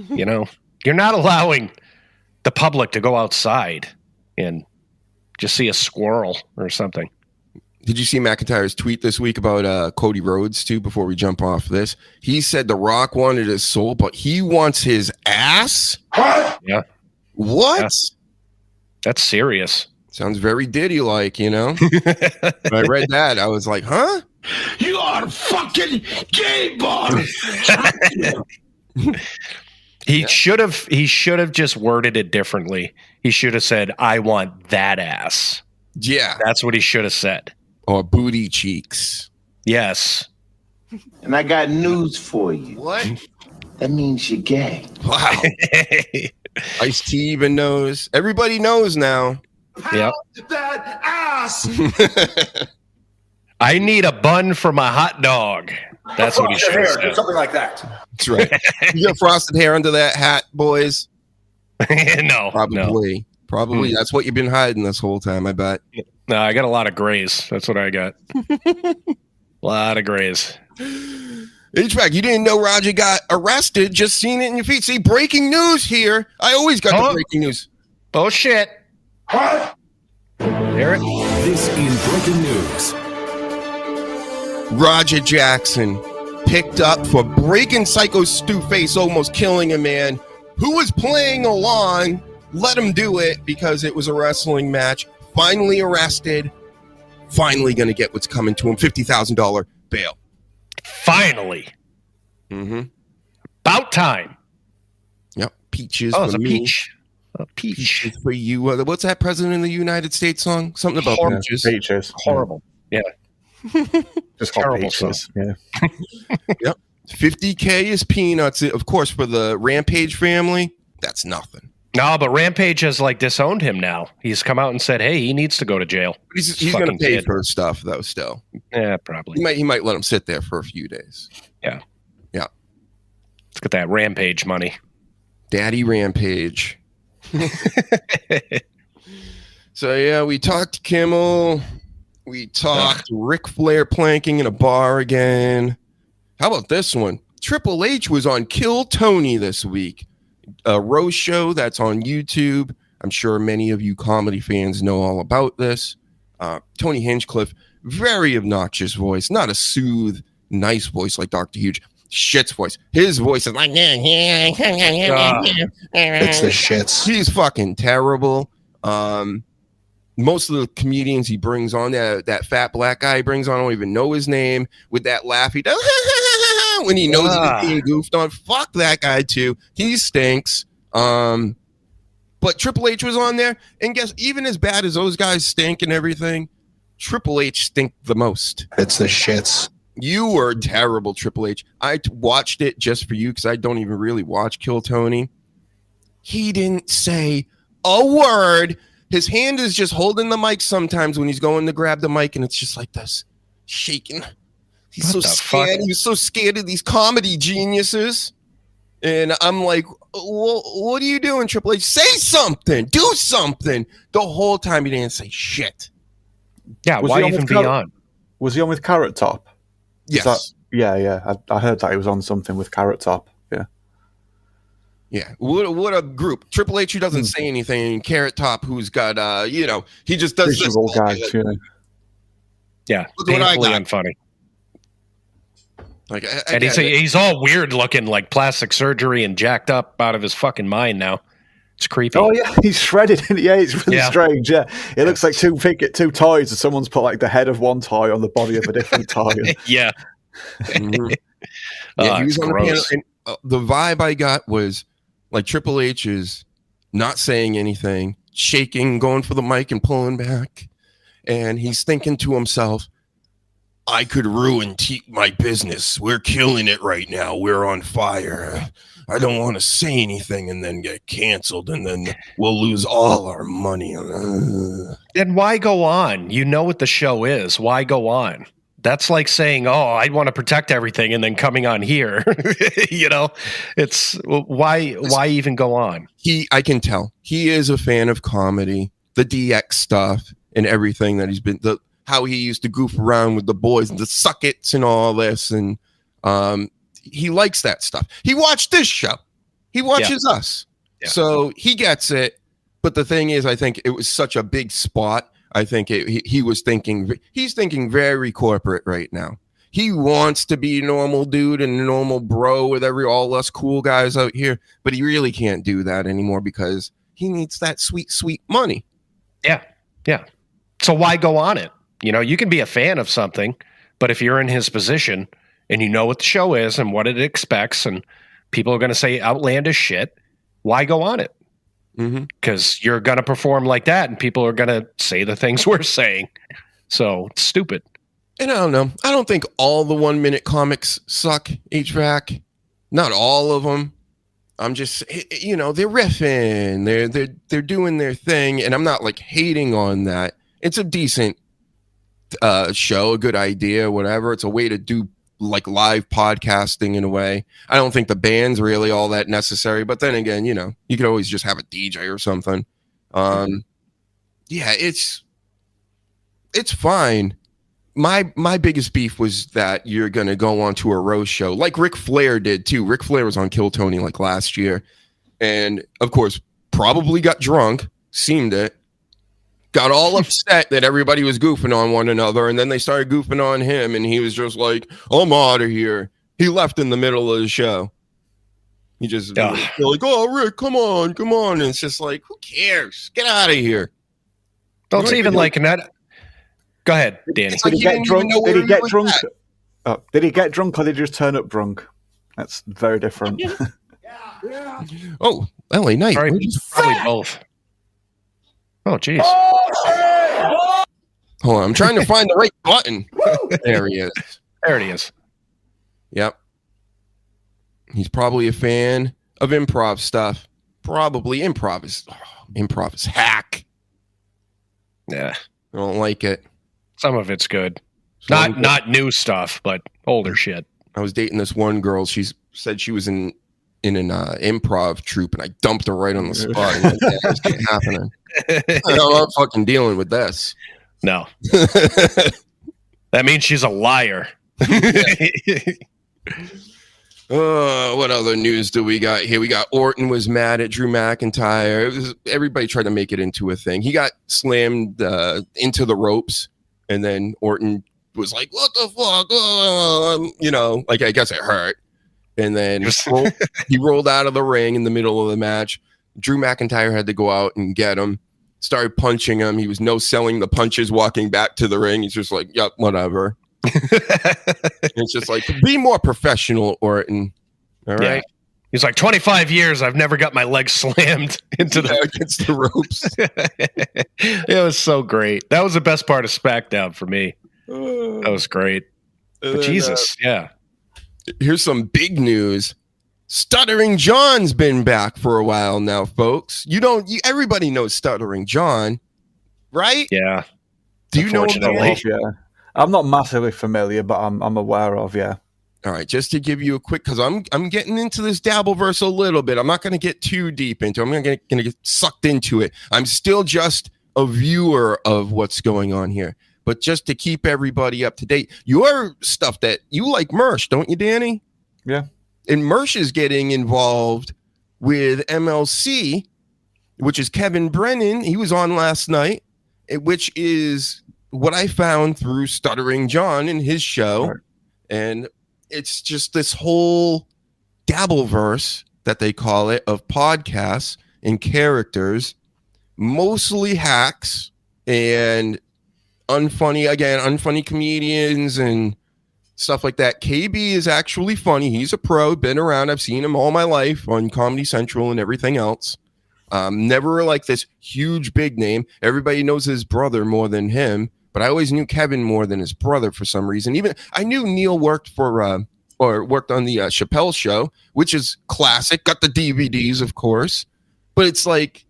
You know, you're not allowing the public to go outside and just see a squirrel or something.
Did you see McIntyre's tweet this week about Cody Rhodes too? Before we jump off this, he said The Rock wanted his soul, but he wants his ass.
What?
Yeah.
What?
Yeah. That's serious.
Sounds very Diddy-like, you know. When I read that, I was like, huh?
You are fucking gay bar.
He should have just worded it differently. He should have said, "I want that ass."
Yeah.
That's what he should have said.
Or booty cheeks.
Yes.
And I got news for you.
What?
That means you're gay.
Wow. Ice-T even knows. Everybody knows now.
Yep.
That ass.
I need a bun for my hot dog. That's what he should have said.
Something like that.
That's right. You got frosted hair under that hat, boys?
No.
Probably.
No.
Probably. That's what you've been hiding this whole time, I bet.
No, I got a lot of grays. That's what I got. A lot of grays.
H-Back, you didn't know Roger got arrested. Just seen it in your feed. See, breaking news here. I always got the breaking news.
Oh, shit.
What?
Hear it?
This in breaking news.
Roger Jackson picked up for breaking Psycho Stu face, almost killing a man who was playing along. Let him do it because it was a wrestling match. Finally arrested. Finally going to get what's coming to him. $50,000 bail.
Finally.
Mm-hmm.
About time.
Yep. Peaches
Oh,
for
it's a
me.
peach. A peach.
Peaches for you. What's that President of the United States song? Something about
Horrible.
peaches.
Peaches.
Horrible. Yeah.
Just called
Terrible
peaches. Yeah.
Yep. 50K is peanuts. Of course, for the Rampage family, that's nothing.
No, but Rampage has like disowned him now. He's come out and said, "Hey, he needs to go to jail."
He's going to pay for stuff though. Still,
yeah, probably.
He might let him sit there for a few days.
Yeah.
Yeah.
Let's get that Rampage money.
Daddy Rampage. So yeah, we talked Kimmel. We talked Ric Flair planking in a bar again. How about this one? Triple H was on Kill Tony this week. A roast show that's on YouTube. I'm sure many of you comedy fans know all about this. Tony Hinchcliffe, very obnoxious voice, not a soothe, nice voice like Dr. Huge. Shit's voice. His voice is like, it's
the shits.
He's fucking terrible. Most of the comedians he brings on, that fat black guy he brings on, I don't even know his name, with that laugh he does when he knows he's being goofed on. Fuck that guy too. He stinks. But Triple H was on there, and guess, even as bad as those guys stink and everything, Triple H stink the most.
It's the shits.
You were terrible, Triple H. I watched it just for you because I don't even really watch Kill Tony. He didn't say a word. His hand is just holding the mic sometimes when he's going to grab the mic, and it's just like this, shaking. He's so scared. He was so scared of these comedy geniuses. And I'm like, well, what are you doing, Triple H? Say something. Do something. The whole time he didn't say shit.
Yeah,
Was
why
he on
even
with
be on?
Was he on with Carrot Top?
Yes.
Yeah. I heard that he was on something with Carrot Top. Yeah.
Yeah, what a group. Triple H, who doesn't say anything, and Carrot Top, who's got, he just does this.
Visual gag,
Yeah,
Look what I
painfully
got.
unfunny.
Like,
And he's all weird looking, like plastic surgery and jacked up out of his fucking mind now. It's creepy.
Oh yeah, he's shredded. Yeah, it's really strange. Yeah, it looks like two toys, and someone's put like the head of one toy on the body of a different toy.
Yeah.
Mm-hmm. Yeah, he was on the panel, and the vibe I got was like Triple H is not saying anything, shaking, going for the mic and pulling back, and he's thinking to himself, I could ruin my business. We're killing it right now. We're on fire. I don't want to say anything and then get canceled, and then we'll lose all our money.
Then why go on? You know what the show is. Why go on? That's like saying, "Oh, I want to protect everything," and then coming on here. It's why even go on?
I can tell he is a fan of comedy, the DX stuff, and everything that he's been. How he used to goof around with the boys and the suckets and all this, and he likes that stuff. He watched this show. He watches us, so he gets it. But the thing is, I think it was such a big spot. I think he was thinking, he's thinking very corporate right now. He wants to be a normal dude and a normal bro with all us cool guys out here, but he really can't do that anymore because he needs that sweet, sweet money.
Yeah. Yeah. So why go on it? You can be a fan of something, but if you're in his position and you know what the show is and what it expects, and people are going to say outlandish shit, why go on it? Because you're going to perform like that, and people are going to say the things we're saying. So it's stupid.
And I don't know. I don't think all the 1 minute comics suck, HVAC. Not all of them. I'm just, they're riffing. They're doing their thing, and I'm not like hating on that. It's a decent show, a good idea, whatever. It's a way to do like live podcasting in a way. I don't think the band's really all that necessary, but then again, you could always just have a DJ or something. It's fine. My biggest beef was that you're gonna go on to a roast show like Ric Flair did too. Ric Flair was on Kill Tony like last year, and of course probably got drunk, seemed it, got all upset that everybody was goofing on one another, and then they started goofing on him, and he was just like, I'm out of here. He left in the middle of the show. He just like, oh, Rick, come on. And it's just like, who cares? Get out of here.
It's even like that. Go ahead, Danny.
Did he get drunk? Did he get drunk? Oh, did he get drunk, or did he just turn up drunk? That's very different.
Oh, LA Knight.
Probably both. Oh, jeez.
Hold on, I'm trying to find the right button. There he is.
There it is.
Yep. He's probably a fan of improv stuff. Probably improv is hack.
Yeah.
I don't like it.
Some of it's good. Not new stuff, but older shit.
I was dating this one girl. She said she was in an improv troupe, and I dumped her right on the spot. Like, this ain't happening. I'm not fucking dealing with this.
No. That means she's a liar.
What other news do we got here? We got Orton was mad at Drew McIntyre. Everybody tried to make it into a thing. He got slammed into the ropes, and then Orton was like, what the fuck? Like, I guess it hurt. And then he rolled out of the ring in the middle of the match. Drew McIntyre had to go out and get him. Started punching him. He was no-selling the punches walking back to the ring. He's just like, yep, whatever. It's just like, be more professional, Orton. All right.
Yeah. He's like, 25 years, I've never got my leg slammed into
against the ropes.
It was so great. That was the best part of SmackDown for me. That was great. But Jesus, yeah.
Here's some big news. Stuttering John's been back for a while now, folks. Everybody knows Stuttering John, right?
Yeah.
Do you know him?
Yeah. I'm not massively familiar, but I'm aware of, yeah.
All right, just to give you a quick, because I'm getting into this Dabbleverse a little bit. I'm not going to get too deep into it. I'm going to get sucked into it. I'm still just a viewer of what's going on here. But just to keep everybody up to date, your stuff that you like Mersh, don't you, Danny?
Yeah.
And Mersh is getting involved with MLC, which is Kevin Brennan. He was on last night, which is what I found through Stuttering John in his show.
Right.
And it's just this whole Dabbleverse that they call it of podcasts and characters, mostly hacks and unfunny comedians and stuff like that. KB is actually funny. He's a pro, been around. I've seen him all my life on Comedy Central and everything else. Never like this huge big name. Everybody knows his brother more than him, but I always knew Kevin more than his brother for some reason. Even I knew Neil worked for worked on the Chappelle Show, which is classic. Got the DVDs, of course, but it's like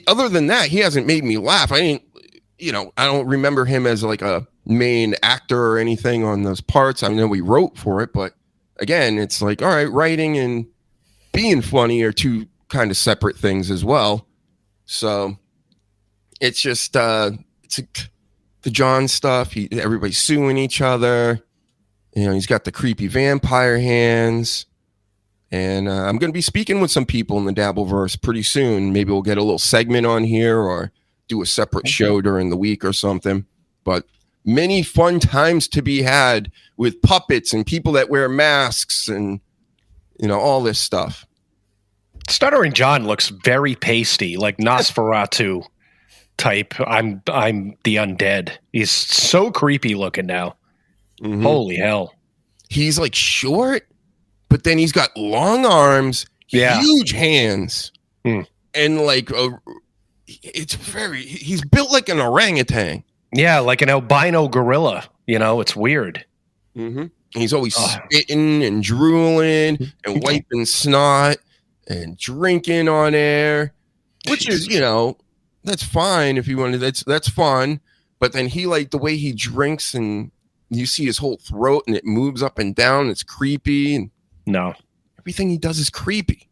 other than that, he hasn't made me laugh. I don't remember him as like a main actor or anything on those parts. I know we wrote for it, but again, it's like, all right, writing and being funny are two kind of separate things as well. So it's just the John stuff. Everybody's suing each other. He's got the creepy vampire hands. And I'm going to be speaking with some people in the Dabbleverse pretty soon. Maybe we'll get a little segment on here or do a separate show during the week or something. But many fun times to be had with puppets and people that wear masks and all this stuff.
Stuttering John looks very pasty, like Nosferatu type. I'm the undead. He's so creepy looking now. Mm-hmm. Holy hell.
He's like short, but then he's got long arms, huge hands, and like he's built like an orangutan.
Yeah, like an albino gorilla. It's weird.
Mm-hmm. He's always spitting and drooling and wiping snot and drinking on air, which is, that's fine if you want to. That's fun. But then he like the way he drinks and you see his whole throat and it moves up and down. It's creepy. And
no,
everything he does is creepy.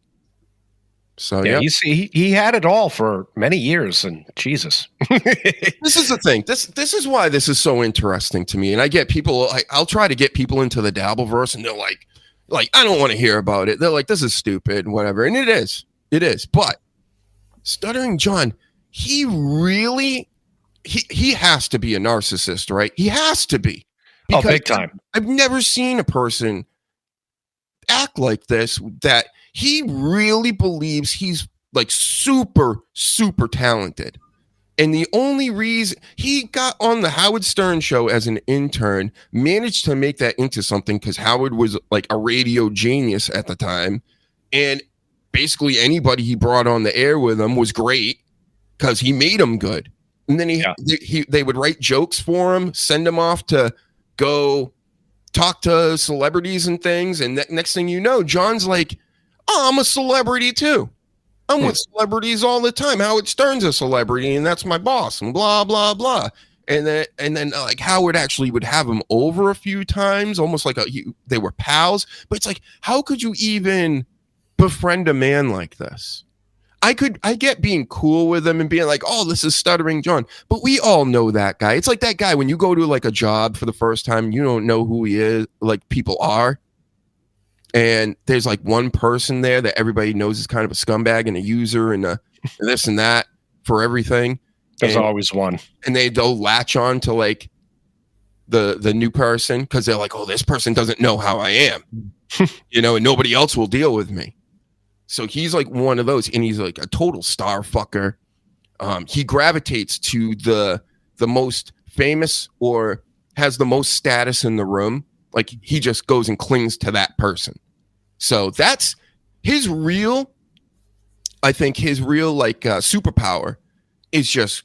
So
yeah, you see, he had it all for many years, and Jesus.
This is the thing. This is why this is so interesting to me. And I get people. I'll try to get people into the Dabbleverse, and they're like I don't want to hear about it. They're like, this is stupid, whatever. And it is. But Stuttering John, he really he has to be a narcissist, right? He has to be.
Because big time.
I've never seen a person act like this, that he really believes he's like super, super talented. And the only reason he got on the Howard Stern show as an intern, managed to make that into something because Howard was like a radio genius at the time. And basically anybody he brought on the air with him was great because he made him good. And then they would write jokes for him, send him off to go talk to celebrities and things. And next thing you know, John's like, oh, I'm a celebrity too. I'm with celebrities all the time. Howard Stern's a celebrity and that's my boss and blah, blah, blah. And then like Howard actually would have him over a few times, almost like they were pals. But it's like, how could you even befriend a man like this? I get being cool with him and being like, oh, this is Stuttering John. But we all know that guy. It's like that guy when you go to like a job for the first time, you don't know who he is, like people are. And there's like one person there that everybody knows is kind of a scumbag and a user and this and that for everything.
There's always one. And
they'll latch on to like the new person because they're like, oh, this person doesn't know how I am, and nobody else will deal with me. So he's like one of those, and he's like a total star fucker. He gravitates to the most famous or has the most status in the room. Like he just goes and clings to that person. So that's his real, I think his real like superpower is just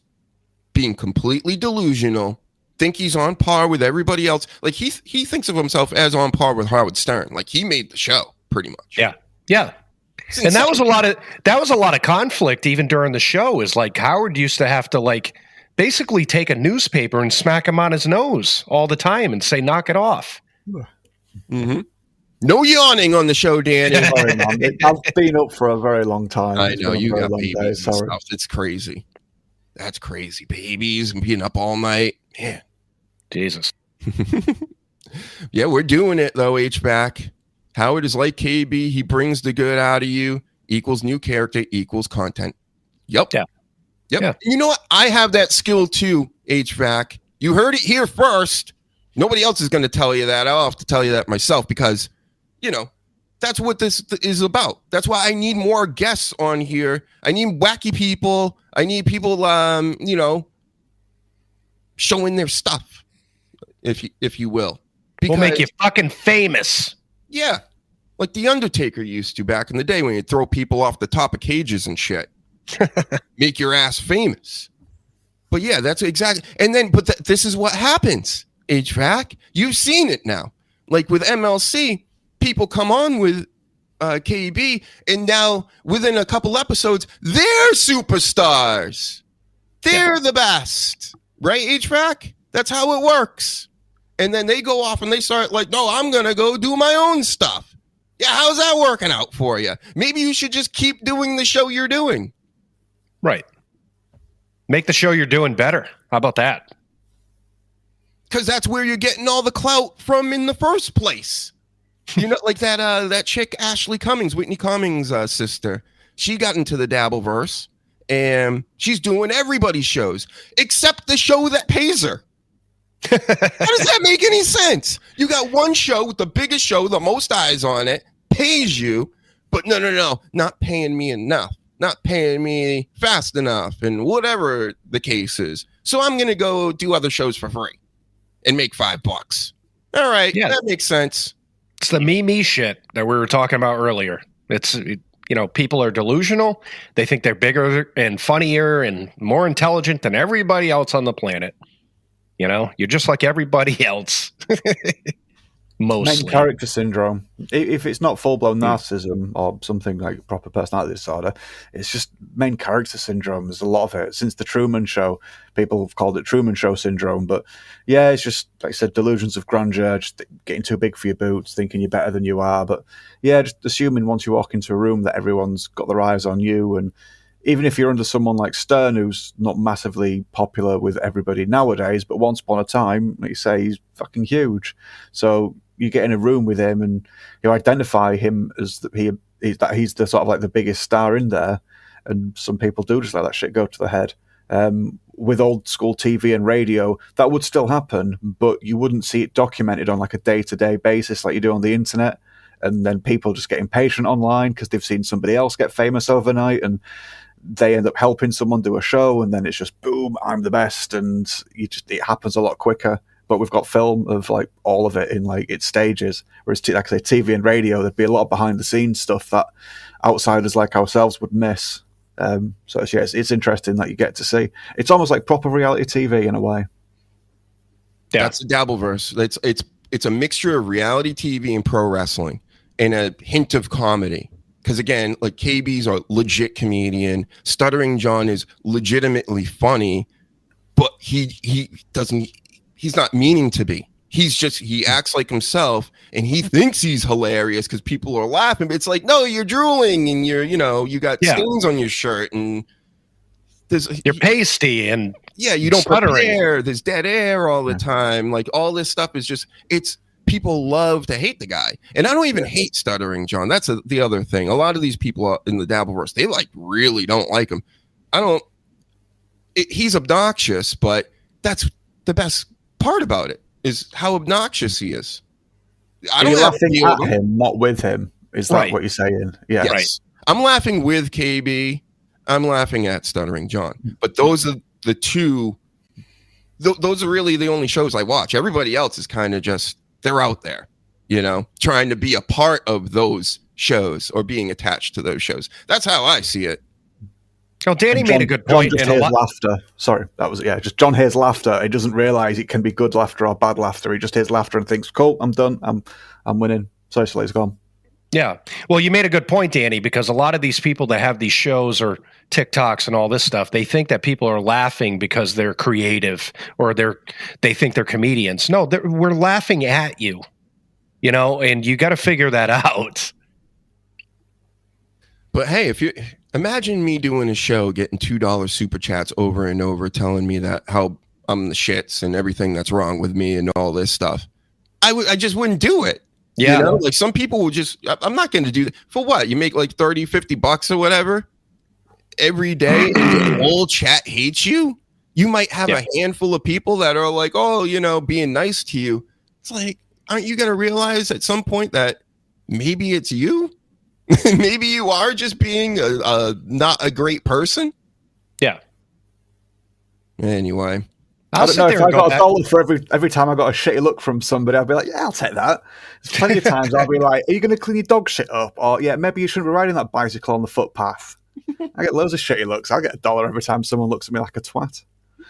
being completely delusional, think he's on par with everybody else. Like he thinks of himself as on par with Howard Stern. Like he made the show pretty much.
Yeah. Yeah. And that was a lot of conflict even during the show. Is like Howard used to have to like basically take a newspaper and smack him on his nose all the time and say, knock it off.
Mm-hmm. No yawning on the show, Danny.
Sorry, man. I've been up for a very long time.
I know you got babies and stuff. It's crazy. That's crazy. Babies and being up all night. Man.
Jesus.
Yeah, we're doing it though, H-back. Howard is like KB. He brings the good out of you, equals new character, equals content. Yep.
Yeah.
Yep.
Yeah.
You know what? I have that skill too, HVAC. You heard it here first. Nobody else is going to tell you that. I'll have to tell you that myself because, that's what this is about. That's why I need more guests on here. I need wacky people. I need people, showing their stuff, if you will.
We'll make you fucking famous.
Yeah. Like The Undertaker used to back in the day when you'd throw people off the top of cages and shit. Make your ass famous. But yeah, that's exactly. And then, this is what happens, HVAC. You've seen it now. Like with MLC, people come on with KB, and now within a couple episodes, they're superstars. They're the best. Right, HVAC? That's how it works. And then they go off and they start like, no, I'm going to go do my own stuff. Yeah, how's that working out for you? Maybe you should just keep doing the show you're doing.
Right. Make the show you're doing better. How about that?
Because that's where you're getting all the clout from in the first place. Like that chick, Ashley Cummings, Whitney Cummings' sister. She got into the Dabbleverse, and she's doing everybody's shows, except the show that pays her. How does that make any sense? You got one show with the biggest show, the most eyes on it, pays you, but no, not paying me enough. Not paying me fast enough, and whatever the case is. So I'm going to go do other shows for free and make $5. All right. Yeah. That makes sense.
It's the me shit that we were talking about earlier. It's, people are delusional. They think they're bigger and funnier and more intelligent than everybody else on the planet. You're just like everybody else. Mostly.
Main character syndrome. If it's not full-blown narcissism or something like proper personality disorder, it's just main character syndrome. There's a lot of it. Since the Truman Show, people have called it Truman Show syndrome. But yeah, it's just, like I said, delusions of grandeur, just getting too big for your boots, thinking you're better than you are. But yeah, just assuming once you walk into a room that everyone's got their eyes on you. And even if you're under someone like Stern, who's not massively popular with everybody nowadays, but once upon a time, like you say, he's fucking huge. So you get in a room with him and you identify him as he's the sort of like the biggest star in there, and some people do just let that shit go to the head. With old school TV and radio, that would still happen, but you wouldn't see it documented on like a day-to-day basis like you do on the internet. And then people just get impatient online because they've seen somebody else get famous overnight, and they end up helping someone do a show, and then it's just boom, I'm the best, and it happens a lot quicker. But we've got film of like all of it in like its stages. Whereas like I say, TV and radio, there'd be a lot of behind the scenes stuff that outsiders like ourselves would miss. So it's interesting that you get to see. It's almost like proper reality TV in a way.
Yeah. That's the Dabbleverse. It's a mixture of reality TV and pro wrestling, and a hint of comedy. Because again, like KB's a legit comedian. Stuttering John is legitimately funny, but he's not meaning to be. He acts like himself, and he thinks he's hilarious because people are laughing. But it's like, no, you're drooling, and you got stains on your shirt, and
you're pasty, and
you don't prepare. There's dead air all the time. Like all this stuff is just people love to hate the guy, and I don't even hate Stuttering John. That's the other thing. A lot of these people in the Dabbleverse, they really don't like him. He's obnoxious, but that's the best part about it is how obnoxious he is. I don't
laughing at him, not with him. Is that what you're saying? Yeah.
Yes. Right. I'm laughing with KB. I'm laughing at Stuttering John. But those are the two. Those are really the only shows I watch. Everybody else is kind of just, they're out there, trying to be a part of those shows or being attached to those shows. That's how I see it.
Oh, Danny made a good point.
John just hears laughter. Sorry, that was just John hears laughter. He doesn't realize it can be good laughter or bad laughter. He just hears laughter and thinks, "Cool, I'm done. I'm winning." Sorry, Sleaze, gone.
Yeah, well, you made a good point, Danny, because a lot of these people that have these shows or TikToks and all this stuff, they think that people are laughing because they're creative or they think they're comedians. No, we're laughing at you, and you got to figure that out.
But hey, if you imagine me doing a show, getting $2 super chats over and over, telling me that how I'm the shits and everything that's wrong with me and all this stuff, I just wouldn't do it.
Yeah.
You know, like some people will just, I'm not going to do that. For what? You make like 30, $50 or whatever every day and the whole chat hates you? You might have a handful of people that are like, oh, you know, being nice to you. It's like, aren't you going to realize at some point that maybe it's you? Maybe you are just being not a great person?
Yeah.
I
Anyway.
don't know if I got $1 for every time I got a shitty look from somebody. I'd be like, yeah, I'll take that. There's plenty of times I'll be like, are you going to clean your dog shit up? Or yeah, maybe you shouldn't be riding that bicycle on the footpath. I get loads of shitty looks. I'll get $1 every time someone looks at me like a twat.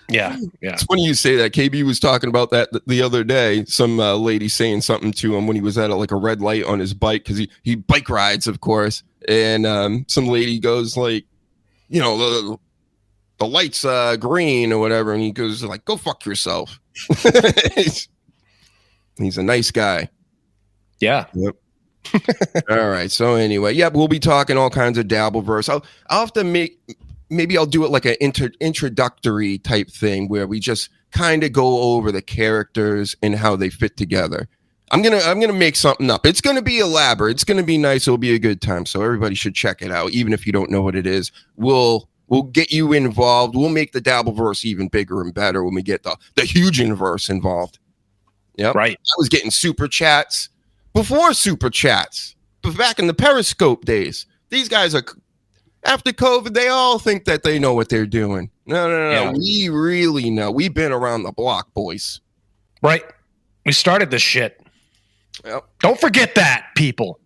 Yeah.
It's funny you say that. KB was talking about that the other day. Some lady saying something to him when he was at a red light on his bike, because he bike rides, of course. And some lady goes like, you know, the light's green or whatever, and he goes like, go fuck yourself. He's a nice guy.
Yeah.
Yep. All right. So anyway, we'll be talking all kinds of Dabbleverse. I'll have to maybe I'll do it like an introductory type thing where we just kind of go over the characters and how they fit together. I'm gonna make something up. It's gonna be elaborate. It's gonna be nice. It'll be a good time. So everybody should check it out, even if you don't know what it is. We'll get you involved. We'll make the Dabbleverse even bigger and better when we get the huge universe involved. Yep.
Right.
I was getting super chats before super chats, but back in the Periscope days. These guys are, after COVID, they all think that they know what they're doing. No.
Yeah.
We really know. We've been around the block, boys.
Right. We started this shit.
Yep.
Don't forget that, people.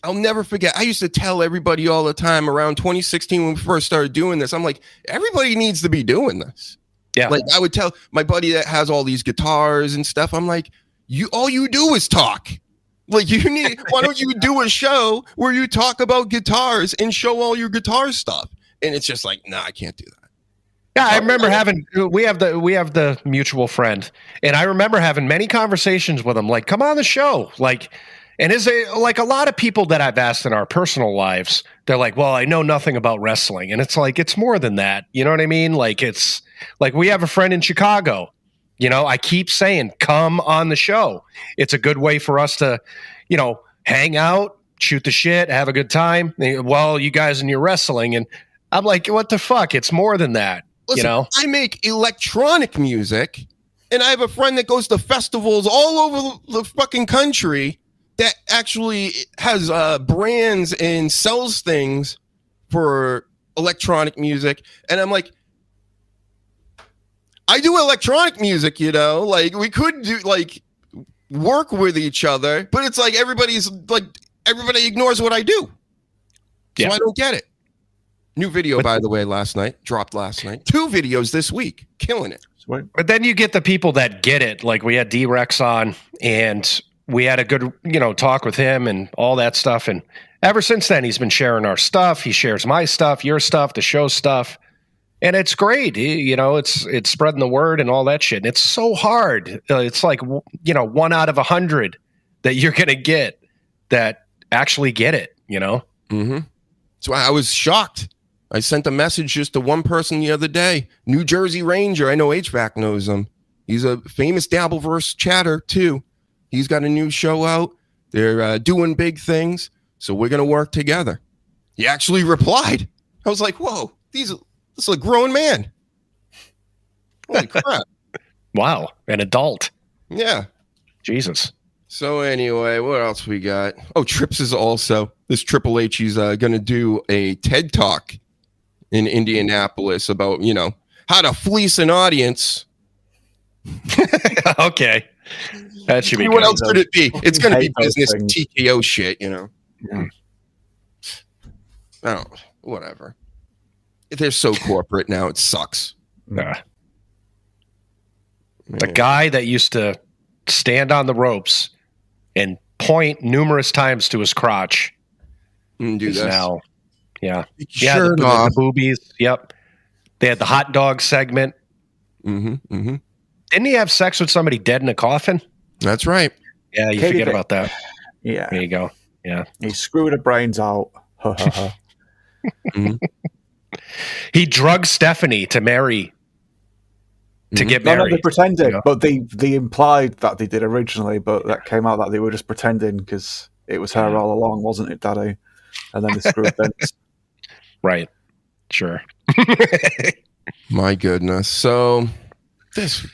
I'll never forget. I used to tell everybody all the time around 2016 when we first started doing this. I'm like, everybody needs to be doing this.
Yeah.
Like I would tell my buddy that has all these guitars and stuff. I'm like, all you do is talk. Like why don't you do a show where you talk about guitars and show all your guitar stuff? And it's just like, nah, I can't do that.
Yeah, I remember we have the mutual friend, and I remember having many conversations with him, like, come on the show. Like, and like a lot of people that I've asked in our personal lives, they're like, well, I know nothing about wrestling. And it's like, it's more than that. You know what I mean? Like, it's like, we have a friend in Chicago, you know, I keep saying, come on the show. It's a good way for us to, you know, hang out, shoot the shit, have a good time. Well, you guys and your wrestling. And I'm like, what the fuck? It's more than that.
Listen,
you know,
I make electronic music, and I have a friend that goes to festivals all over the fucking country that actually has brands and sells things for electronic music. And I'm like, I do electronic music, you know, like we could do like work with each other, but it's like everybody ignores what I do. So I don't get it. New video, by the way, dropped last night. 2 videos this week, killing it.
But then you get the people that get it. Like we had D-Rex on, and we had a good, you know, talk with him and all that stuff. And ever since then, he's been sharing our stuff. He shares my stuff, your stuff, the show stuff. And it's great. You know, it's spreading the word and all that shit. And it's so hard. It's like, you know, 1 out of 100 that you're going to get that actually get it, you know?
Mm-hmm. So I was shocked. I sent a message just to one person the other day. New Jersey Ranger. I know HVAC knows him. He's a famous Dabbleverse chatter, too. He's got a new show out. They're doing big things. So we're going to work together. He actually replied. I was like, whoa, this is a grown man. Holy crap.
Wow. An adult.
Yeah.
Jesus.
So anyway, what else we got? Oh, Trips is also, this Triple H, he's going to do a TED Talk in Indianapolis about, you know, how to fleece an audience.
Okay. That should be
What
good.
else could it be? It's going to be business TKO shit, you know.
Yeah.
Oh, whatever. They're so corporate now, it sucks.
The guy that used to stand on the ropes and point numerous times to his crotch
do
is
this
now. Yeah.
Sure
The boobies. Yep. They had the hot dog segment.
Mm-hmm.
Didn't he have sex with somebody dead in a coffin?
That's right.
Yeah, you forget about that.
Yeah.
There you go. Yeah.
He screwed her brains out.
Mm-hmm.
He drugged Stephanie to marry to get
No,
married.
they pretended,
you know?
but they implied that they did originally, but that came out that they were just pretending because it was her all along, wasn't it, Daddy? And then they screwed Vince.
Right. Sure.
My goodness. So this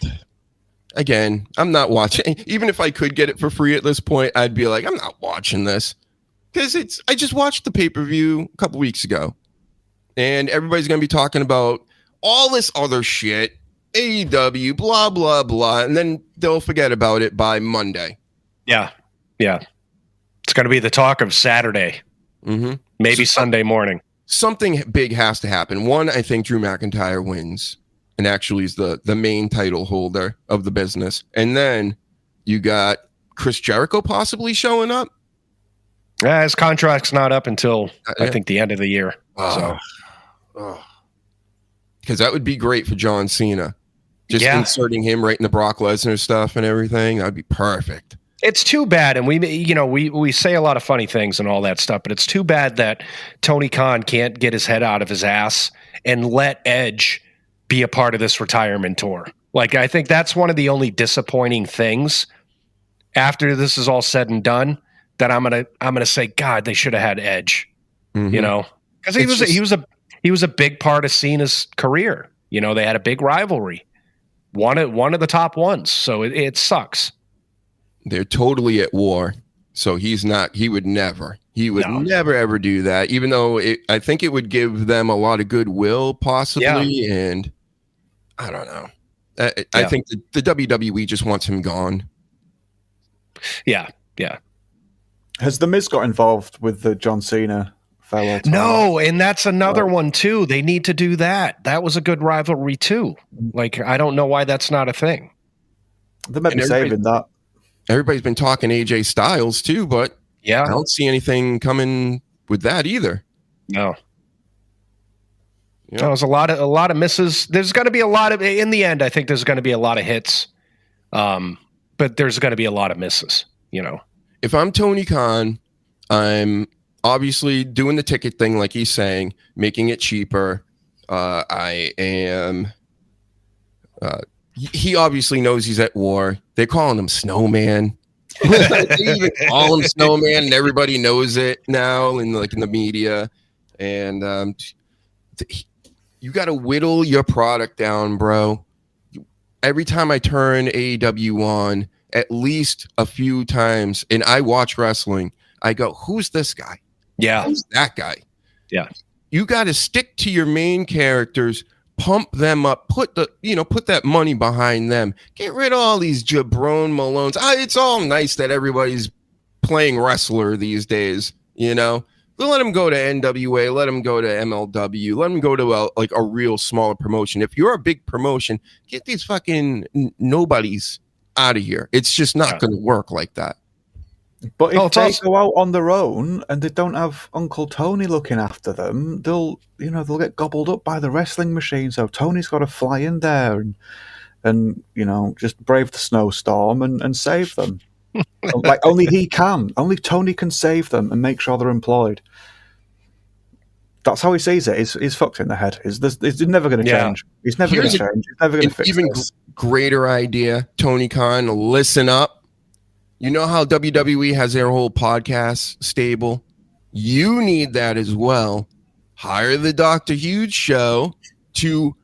again, I'm not watching. Even if I could get it for free at this point, I'd be like, I'm not watching this because I just watched the pay-per-view a couple weeks ago, and everybody's gonna be talking about all this other shit, AEW, blah blah blah, and then they'll forget about it by Monday.
Yeah. It's going to be the talk of Saturday, maybe Sunday morning.
Something big has to happen. One, I think Drew McIntyre wins and actually is the main title holder of the business. And then you got Chris Jericho possibly showing up.
His contract's not up until I think the end of the year.
Because that would be great for John Cena. Just inserting him right in the Brock Lesnar stuff and everything. That would be perfect.
It's too bad, and we say a lot of funny things and all that stuff, but it's too bad that Tony Khan can't get his head out of his ass and let Edge be a part of this retirement tour. Like, I think that's one of the only disappointing things after this is all said and done that I'm gonna say, God, they should have had Edge, because he was a big part of Cena's career. They had a big rivalry, one of the top ones, so it sucks.
They're totally at war. So he would never ever do that, even though I think it would give them a lot of goodwill possibly. Yeah. And I don't know. I think the WWE just wants him gone.
Yeah.
Has The Miz got involved with the John Cena farewell tour?
No, and that's another one too. They need to do that. That was a good rivalry too. Like, I don't know why that's not a thing.
They might be saving that.
Everybody's been talking AJ Styles too, but I don't see anything coming with that either.
No. There's a lot of misses. There's going to be a lot of, in the end, I think there's going to be a lot of hits, but there's going to be a lot of misses.
If I'm Tony Khan, I'm obviously doing the ticket thing, like he's saying, making it cheaper. I am. He obviously knows he's at war. They're calling him Snowman. They even call him Snowman, and everybody knows it now, in the media. And you got to whittle your product down, bro. Every time I turn AEW on, at least a few times, and I watch wrestling, I go, "Who's this guy?
Yeah,
who's that guy?"
Yeah,
you got to stick to your main characters. Pump them up, put that money behind them. Get rid of all these jabron Malones. It's all nice that everybody's playing wrestler these days, Let them go to NWA, let them go to MLW, let them go to a real smaller promotion. If you're a big promotion, get these fucking nobodies out of here. It's just not going to work like that.
But if they go out on their own and they don't have Uncle Tony looking after them, they'll get gobbled up by the wrestling machine. So Tony's got to fly in there and just brave the snowstorm and save them. Like only he can. Only Tony can save them and make sure they're employed. That's how he sees it. He's fucked in the head. He's never going to change. He's never going to change. He's never going to fix
even
this.
Greater idea, Tony Khan. Listen up. You know how WWE has their whole podcast stable? You need that as well. Hire the Dr. Huge show to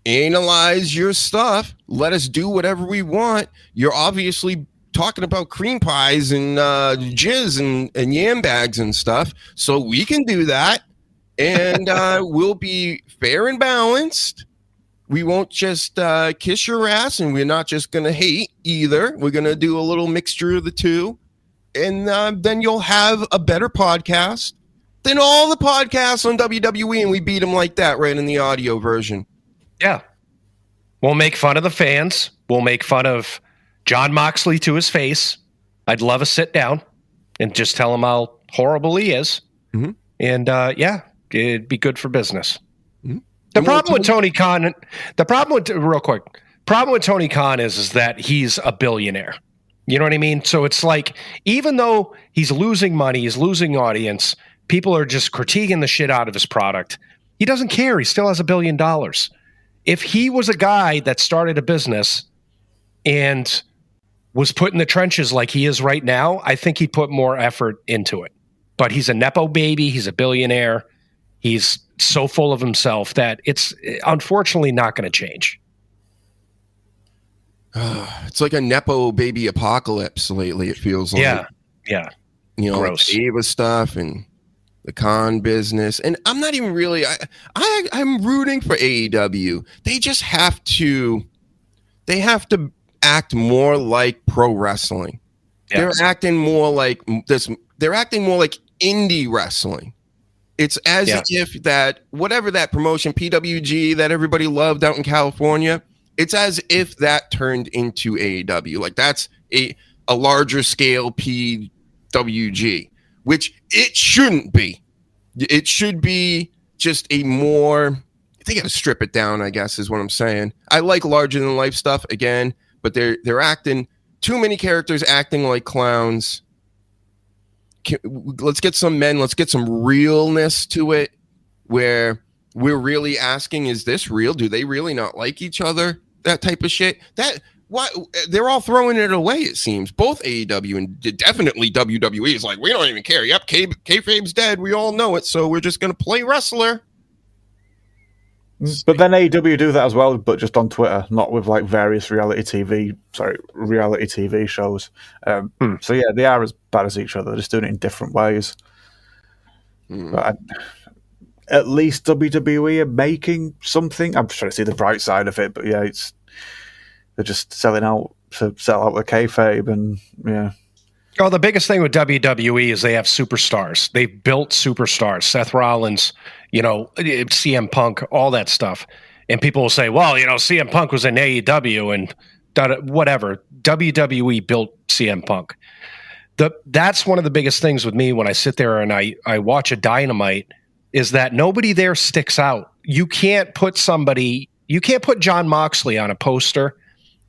analyze your stuff. Let us do whatever we want. You're obviously talking about cream pies and jizz and yam bags and stuff. So we can do that. And we'll be fair and balanced. We won't just kiss your ass, and we're not just going to hate either. We're going to do a little mixture of the two. And then you'll have a better podcast than all the podcasts on WWE, and we beat them like that right in the audio version.
Yeah. We'll make fun of the fans. We'll make fun of John Moxley to his face. I'd love a sit down and just tell him how horrible he is.
Mm-hmm.
And it'd be good for business. Mm-hmm. The problem with Tony Khan is that he's a billionaire. You know what I mean? So it's like, even though he's losing money, he's losing audience, people are just critiquing the shit out of his product. He doesn't care. He still has $1 billion. if he was a guy that started a business and was put in the trenches like he is right now, I think he'd put more effort into it. But he's a Nepo baby. He's a billionaire. He's so full of himself that it's unfortunately not going to change.
It's like a Nepo baby apocalypse lately, it feels like.
Yeah.
You know, like the Ava stuff and the con business. And I'm not even really, I'm rooting for AEW. They just have to act more like pro wrestling. Yes. They're acting more like this. They're acting more like indie wrestling. It's as if that, whatever that promotion, PWG, that everybody loved out in California, it's as if that turned into AEW. Like that's a larger scale PWG, which it shouldn't be. It should be just a more, they got to strip it down, I guess is what I'm saying. I like larger than life stuff again, but they're acting, too many characters acting like clowns. Let's get some realness to it, where we're really asking, is this real? Do they really not like each other? That type of shit. They're all throwing it away, it seems. Both AEW and definitely WWE is like, we don't even care. Yep, kayfabe's dead. We all know it, so we're just going to play wrestler.
But then AEW do that as well, but just on Twitter, not with like various reality TV shows. So yeah, they are as bad as each other. They're just doing it in different ways. But at least WWE are making something. I'm trying to see the bright side of it, but yeah, they're just selling out to sell out the kayfabe, and yeah.
Oh, the biggest thing with WWE is they have superstars. They've built superstars. Seth Rollins, CM Punk, all that stuff. And people will say, well, CM Punk was in AEW and whatever. WWE built CM Punk. That's one of the biggest things with me when I sit there and I watch a Dynamite is that nobody there sticks out. You can't put John Moxley on a poster.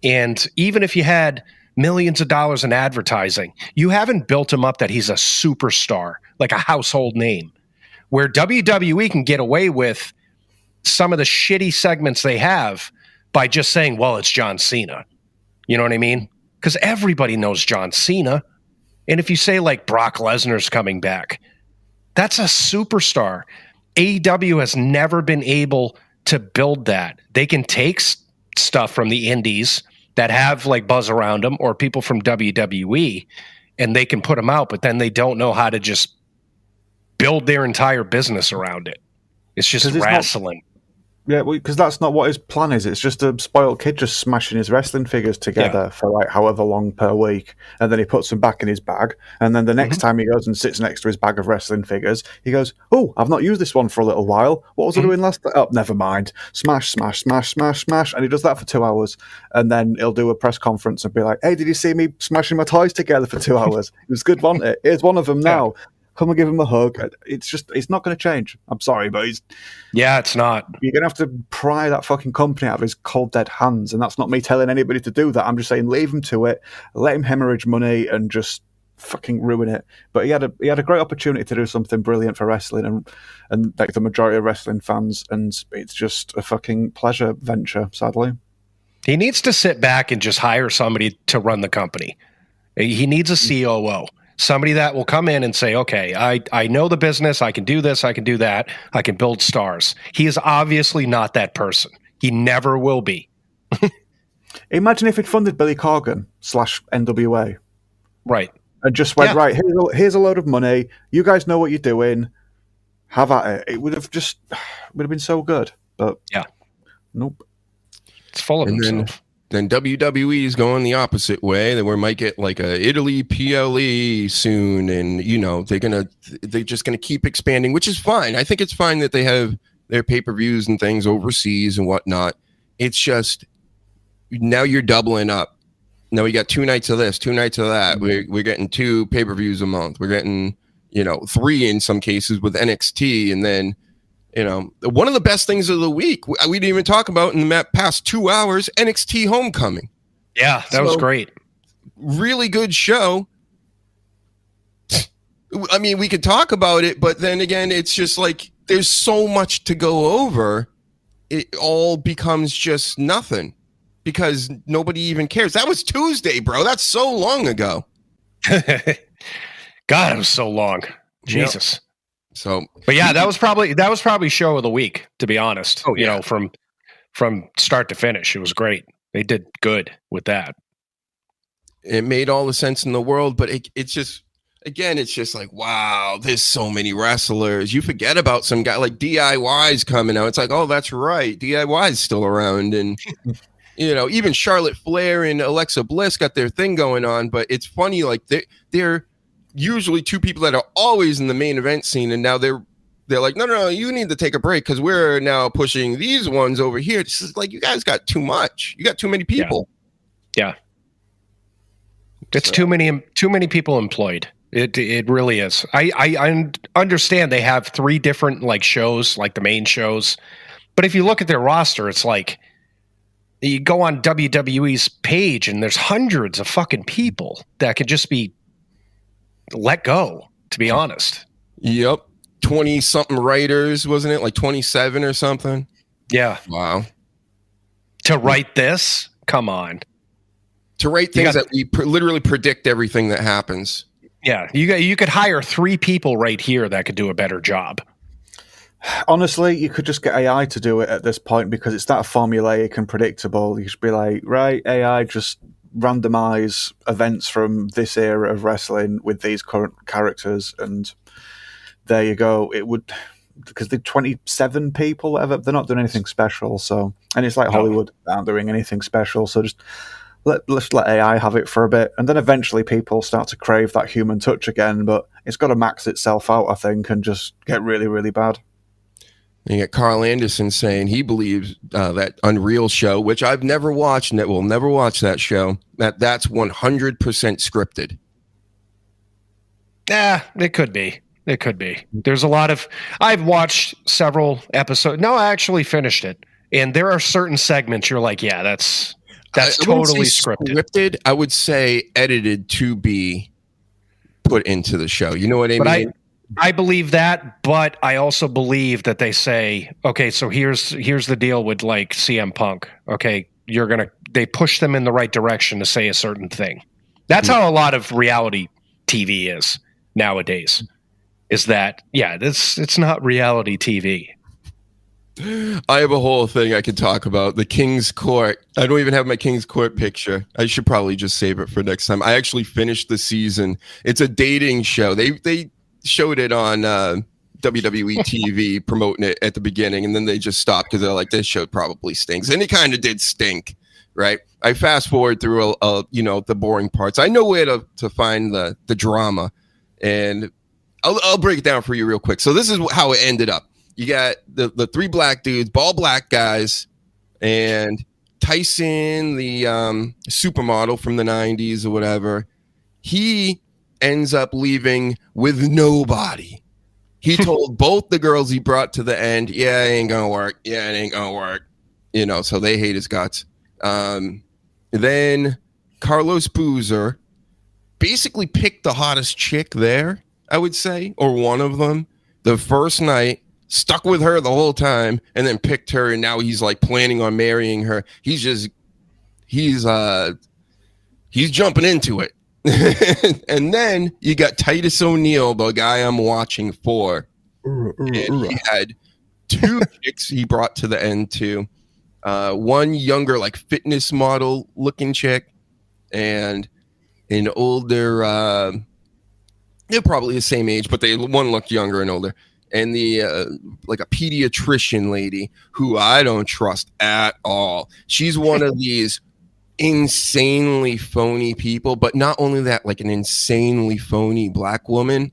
And even if you had millions of dollars in advertising, you haven't built him up that he's a superstar, like a household name, where WWE can get away with some of the shitty segments they have by just saying, well, it's John Cena. You know what I mean? Because everybody knows John Cena. And if you say like Brock Lesnar's coming back, that's a superstar. AEW has never been able to build that. They can take stuff from the indies that have like buzz around them or people from WWE, and they can put them out, but then they don't know how to just build their entire business around it. It's just wrestling.
Yeah, because that's not what his plan is. It's just a spoiled kid just smashing his wrestling figures together for like however long per week, and then he puts them back in his bag, and then the next time he goes and sits next to his bag of wrestling figures, he goes, oh, I've not used this one for a little while. What was I doing last time? Oh, never mind. Smash, smash, smash, smash, smash. And he does that for 2 hours, and then he'll do a press conference and be like, hey, did you see me smashing my toys together for 2 hours? It was good, wasn't it? Here's one of them now. Come and give him a hug. It's not going to change. I'm sorry, but it's
not.
You're going to have to pry that fucking company out of his cold, dead hands. And that's not me telling anybody to do that. I'm just saying leave him to it, let him hemorrhage money and just fucking ruin it. But he had a great opportunity to do something brilliant for wrestling and like the majority of wrestling fans. And it's just a fucking pleasure venture, sadly.
He needs to sit back and just hire somebody to run the company. He needs a COO. Somebody that will come in and say, okay, I know the business. I can do this. I can do that. I can build stars. He is obviously not that person. He never will be.
Imagine if it funded Billy Corgan / NWA.
Right.
And just went, right, here's a load of money. You guys know what you're doing. Have at it. It would have been so good. But nope.
It's full of himself.
Then WWE is going the opposite way. That we might get like a Italy PLE soon, and they're just gonna keep expanding, which is fine. I think it's fine that they have their pay-per-views and things overseas and whatnot. It's just now you're doubling up. Now we got 2 nights of this, 2 nights of that. We're getting 2 pay-per-views a month. We're getting 3 in some cases with NXT, and then. One of the best things of the week, we didn't even talk about in the past 2 hours, NXT Homecoming.
Yeah, that was great.
Really good show. I mean, we could talk about it, but then again, it's just like there's so much to go over it all becomes just nothing because nobody even cares. That was Tuesday, bro. That's so long ago.
God, it was so long. Jesus.
Yep. So,
but yeah, that was probably show of the week, to be honest.
Oh, yeah.
From start to finish, it was great. They did good with that.
It made all the sense in the world, but it's just, again, it's just like, wow, there's so many wrestlers. You forget about some guy like DIY's coming out. It's like, oh, that's right, DIY's still around, and even Charlotte Flair and Alexa Bliss got their thing going on. But it's funny, like they're usually two people that are always in the main event scene, and now they're like, no, you need to take a break because we're now pushing these ones over here. It's just like, you guys got too much. You got too many people.
Yeah. It's too many people employed. It really is. I understand they have 3 different like shows, like the main shows, but if you look at their roster, it's like you go on WWE's page and there's hundreds of fucking people that could just be let go, to be honest.
Yep. 20 something writers, wasn't it? Like 27 or something.
Yeah.
Wow.
To write this? Come on.
To write things that we literally predict everything that happens.
Yeah, you could hire 3 people right here that could do a better job.
Honestly, you could just get AI to do it at this point because it's that formulaic and predictable. You should be like, right, AI, just randomize events from this era of wrestling with these current characters, and there you go. It would, because they're 27 people, whatever. They're not doing anything special, so, and it's like Hollywood aren't doing anything special, so just let's let AI have it for a bit, and then eventually people start to crave that human touch again. But it's got to max itself out, I think, and just get really, really bad.
You get Carl Anderson saying he believes that Unreal show, which I've never watched and will never watch that show, that's 100% scripted.
Yeah, it could be. It could be. There's a lot of... I've watched several episodes. No, I actually finished it. And there are certain segments you're like, yeah, that's totally scripted.
I would say edited to be put into the show. You know what I mean?
I believe that, but I also believe that they say, okay, so here's the deal with like CM Punk. Okay, they push them in the right direction to say a certain thing. That's how a lot of reality TV is nowadays. Is that, yeah, it's not reality TV.
I have a whole thing I could talk about. The King's Court. I don't even have my King's Court picture. I should probably just save it for next time. I actually finished the season. It's a dating show. They showed it on WWE TV, promoting it at the beginning, and then they just stopped because they're like, this show probably stinks. And it kind of did stink, right? I fast forward through the boring parts. I know where to find the drama, and I'll break it down for you real quick. So this is how it ended up. You got the 3 black dudes, bald black guys, and Tyson, the supermodel from the 90s or whatever. He ends up leaving with nobody. He told both the girls he brought to the end, yeah, it ain't gonna work. Yeah, it ain't gonna work. So they hate his guts. Then Carlos Boozer basically picked the hottest chick there, I would say, or one of them, the first night, stuck with her the whole time, and then picked her, and now he's like planning on marrying her. He's jumping into it. And then you got Titus O'Neil, the guy I'm watching for. And he had 2 chicks he brought to the end too. One younger, like fitness model looking chick, and an older, they're probably the same age, but one looked younger and older. And the like a pediatrician lady who I don't trust at all. She's one of these insanely phony people, but not only that, like an insanely phony black woman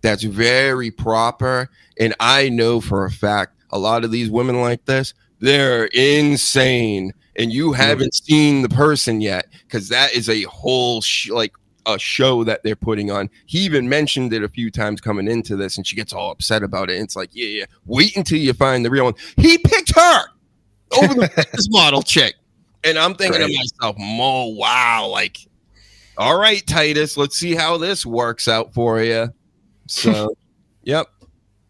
that's very proper. And I know for a fact a lot of these women like this, they're insane, and you haven't seen the person yet, because that is a whole a show that they're putting on. He even mentioned it a few times coming into this, and she gets all upset about it. And it's like, yeah, wait until you find the real one. He picked her over the fitness model chick. And I'm thinking to myself, wow, like, all right, Titus, let's see how this works out for you. So, yep,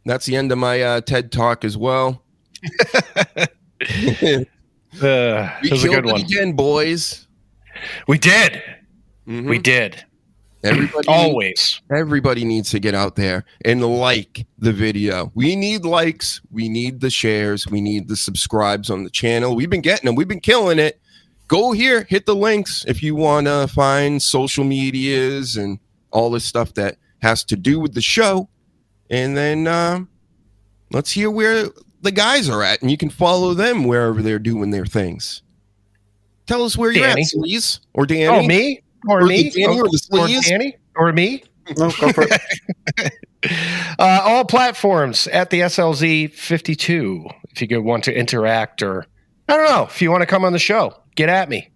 that's the end of my TED Talk as well.
It
We
was a
killed
good one.
it again, boys.
We did.
Mhm.
We did.
Everybody
Always.
Everybody needs to get out there and like the video. We need likes. We need the shares. We need the subscribes on the channel. We've been getting them. We've been killing it. Go here, hit the links if you want to find social medias and all this stuff that has to do with the show. And then let's hear where the guys are at, and you can follow them wherever they're doing their things. Tell us where you're at,
Danny.
Sleaze or Danny.
Oh, me? Or me?
Danny or the Sleaze?
Danny? Or me?
No, go for it.
All platforms at the SLZ 52. If you could want to interact, or I don't know, if you want to come on the show, get at me,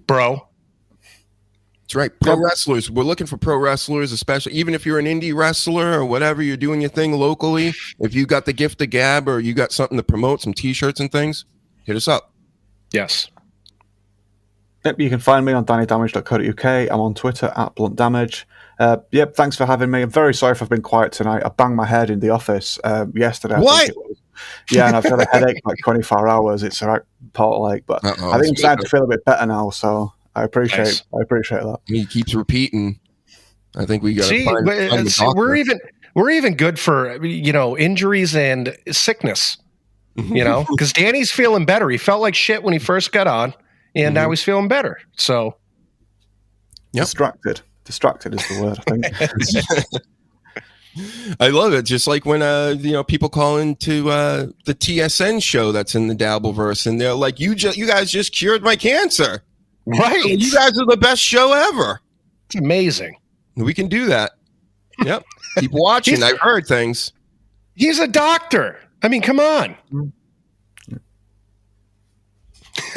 bro.
That's right. Pro wrestlers. We're looking for pro wrestlers, especially even if you're an indie wrestler or whatever, you're doing your thing locally. If you got the gift of gab or you got something to promote, some t-shirts and things, hit us up.
Yes.
Yep, you can find me on dannydamage.co.uk. I'm on Twitter at bluntdamage. Yep, thanks for having me. I'm very sorry if I've been quiet tonight. I banged my head in the office yesterday. I think it was. Yeah, and I've had a headache for like 24 hours. It's a right portal ache, but I think I'm starting to feel a bit better now, so I appreciate that.
He keeps repeating. I think we got to find the doctor.
we're even good for injuries and sickness. Because Danny's feeling better. He felt like shit when he first got on. And now he's feeling better. So,
Distracted is the word, I think.
I love it. Just like when people call into the TSN show that's in the Dabbleverse, and they're like, "You guys just cured my cancer."
Right?
You guys are the best show ever.
It's amazing.
We can do that. Yep. Keep watching. I've heard things.
He's a doctor. I mean, come on.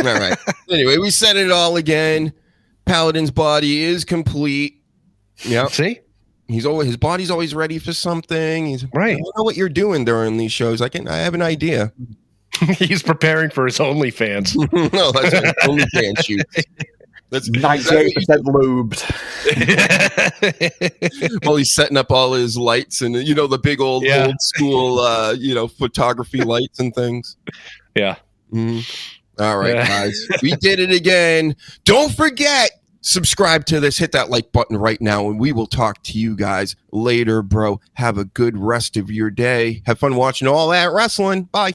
All right. Anyway, we said it all again. Paladin's body is complete. Yeah.
See?
His body's always ready for something. He's
right.
I don't know what you're doing during these shows. I have an idea.
He's preparing for his OnlyFans.
No, that's an OnlyFans shoot. That's
98% lubed.
Well, he's setting up all his lights and the big old school photography lights and things.
Yeah.
Mm-hmm. All right, guys. We did it again. Don't forget, subscribe to this. Hit that like button right now, and we will talk to you guys later, bro. Have a good rest of your day. Have fun watching all that wrestling. Bye.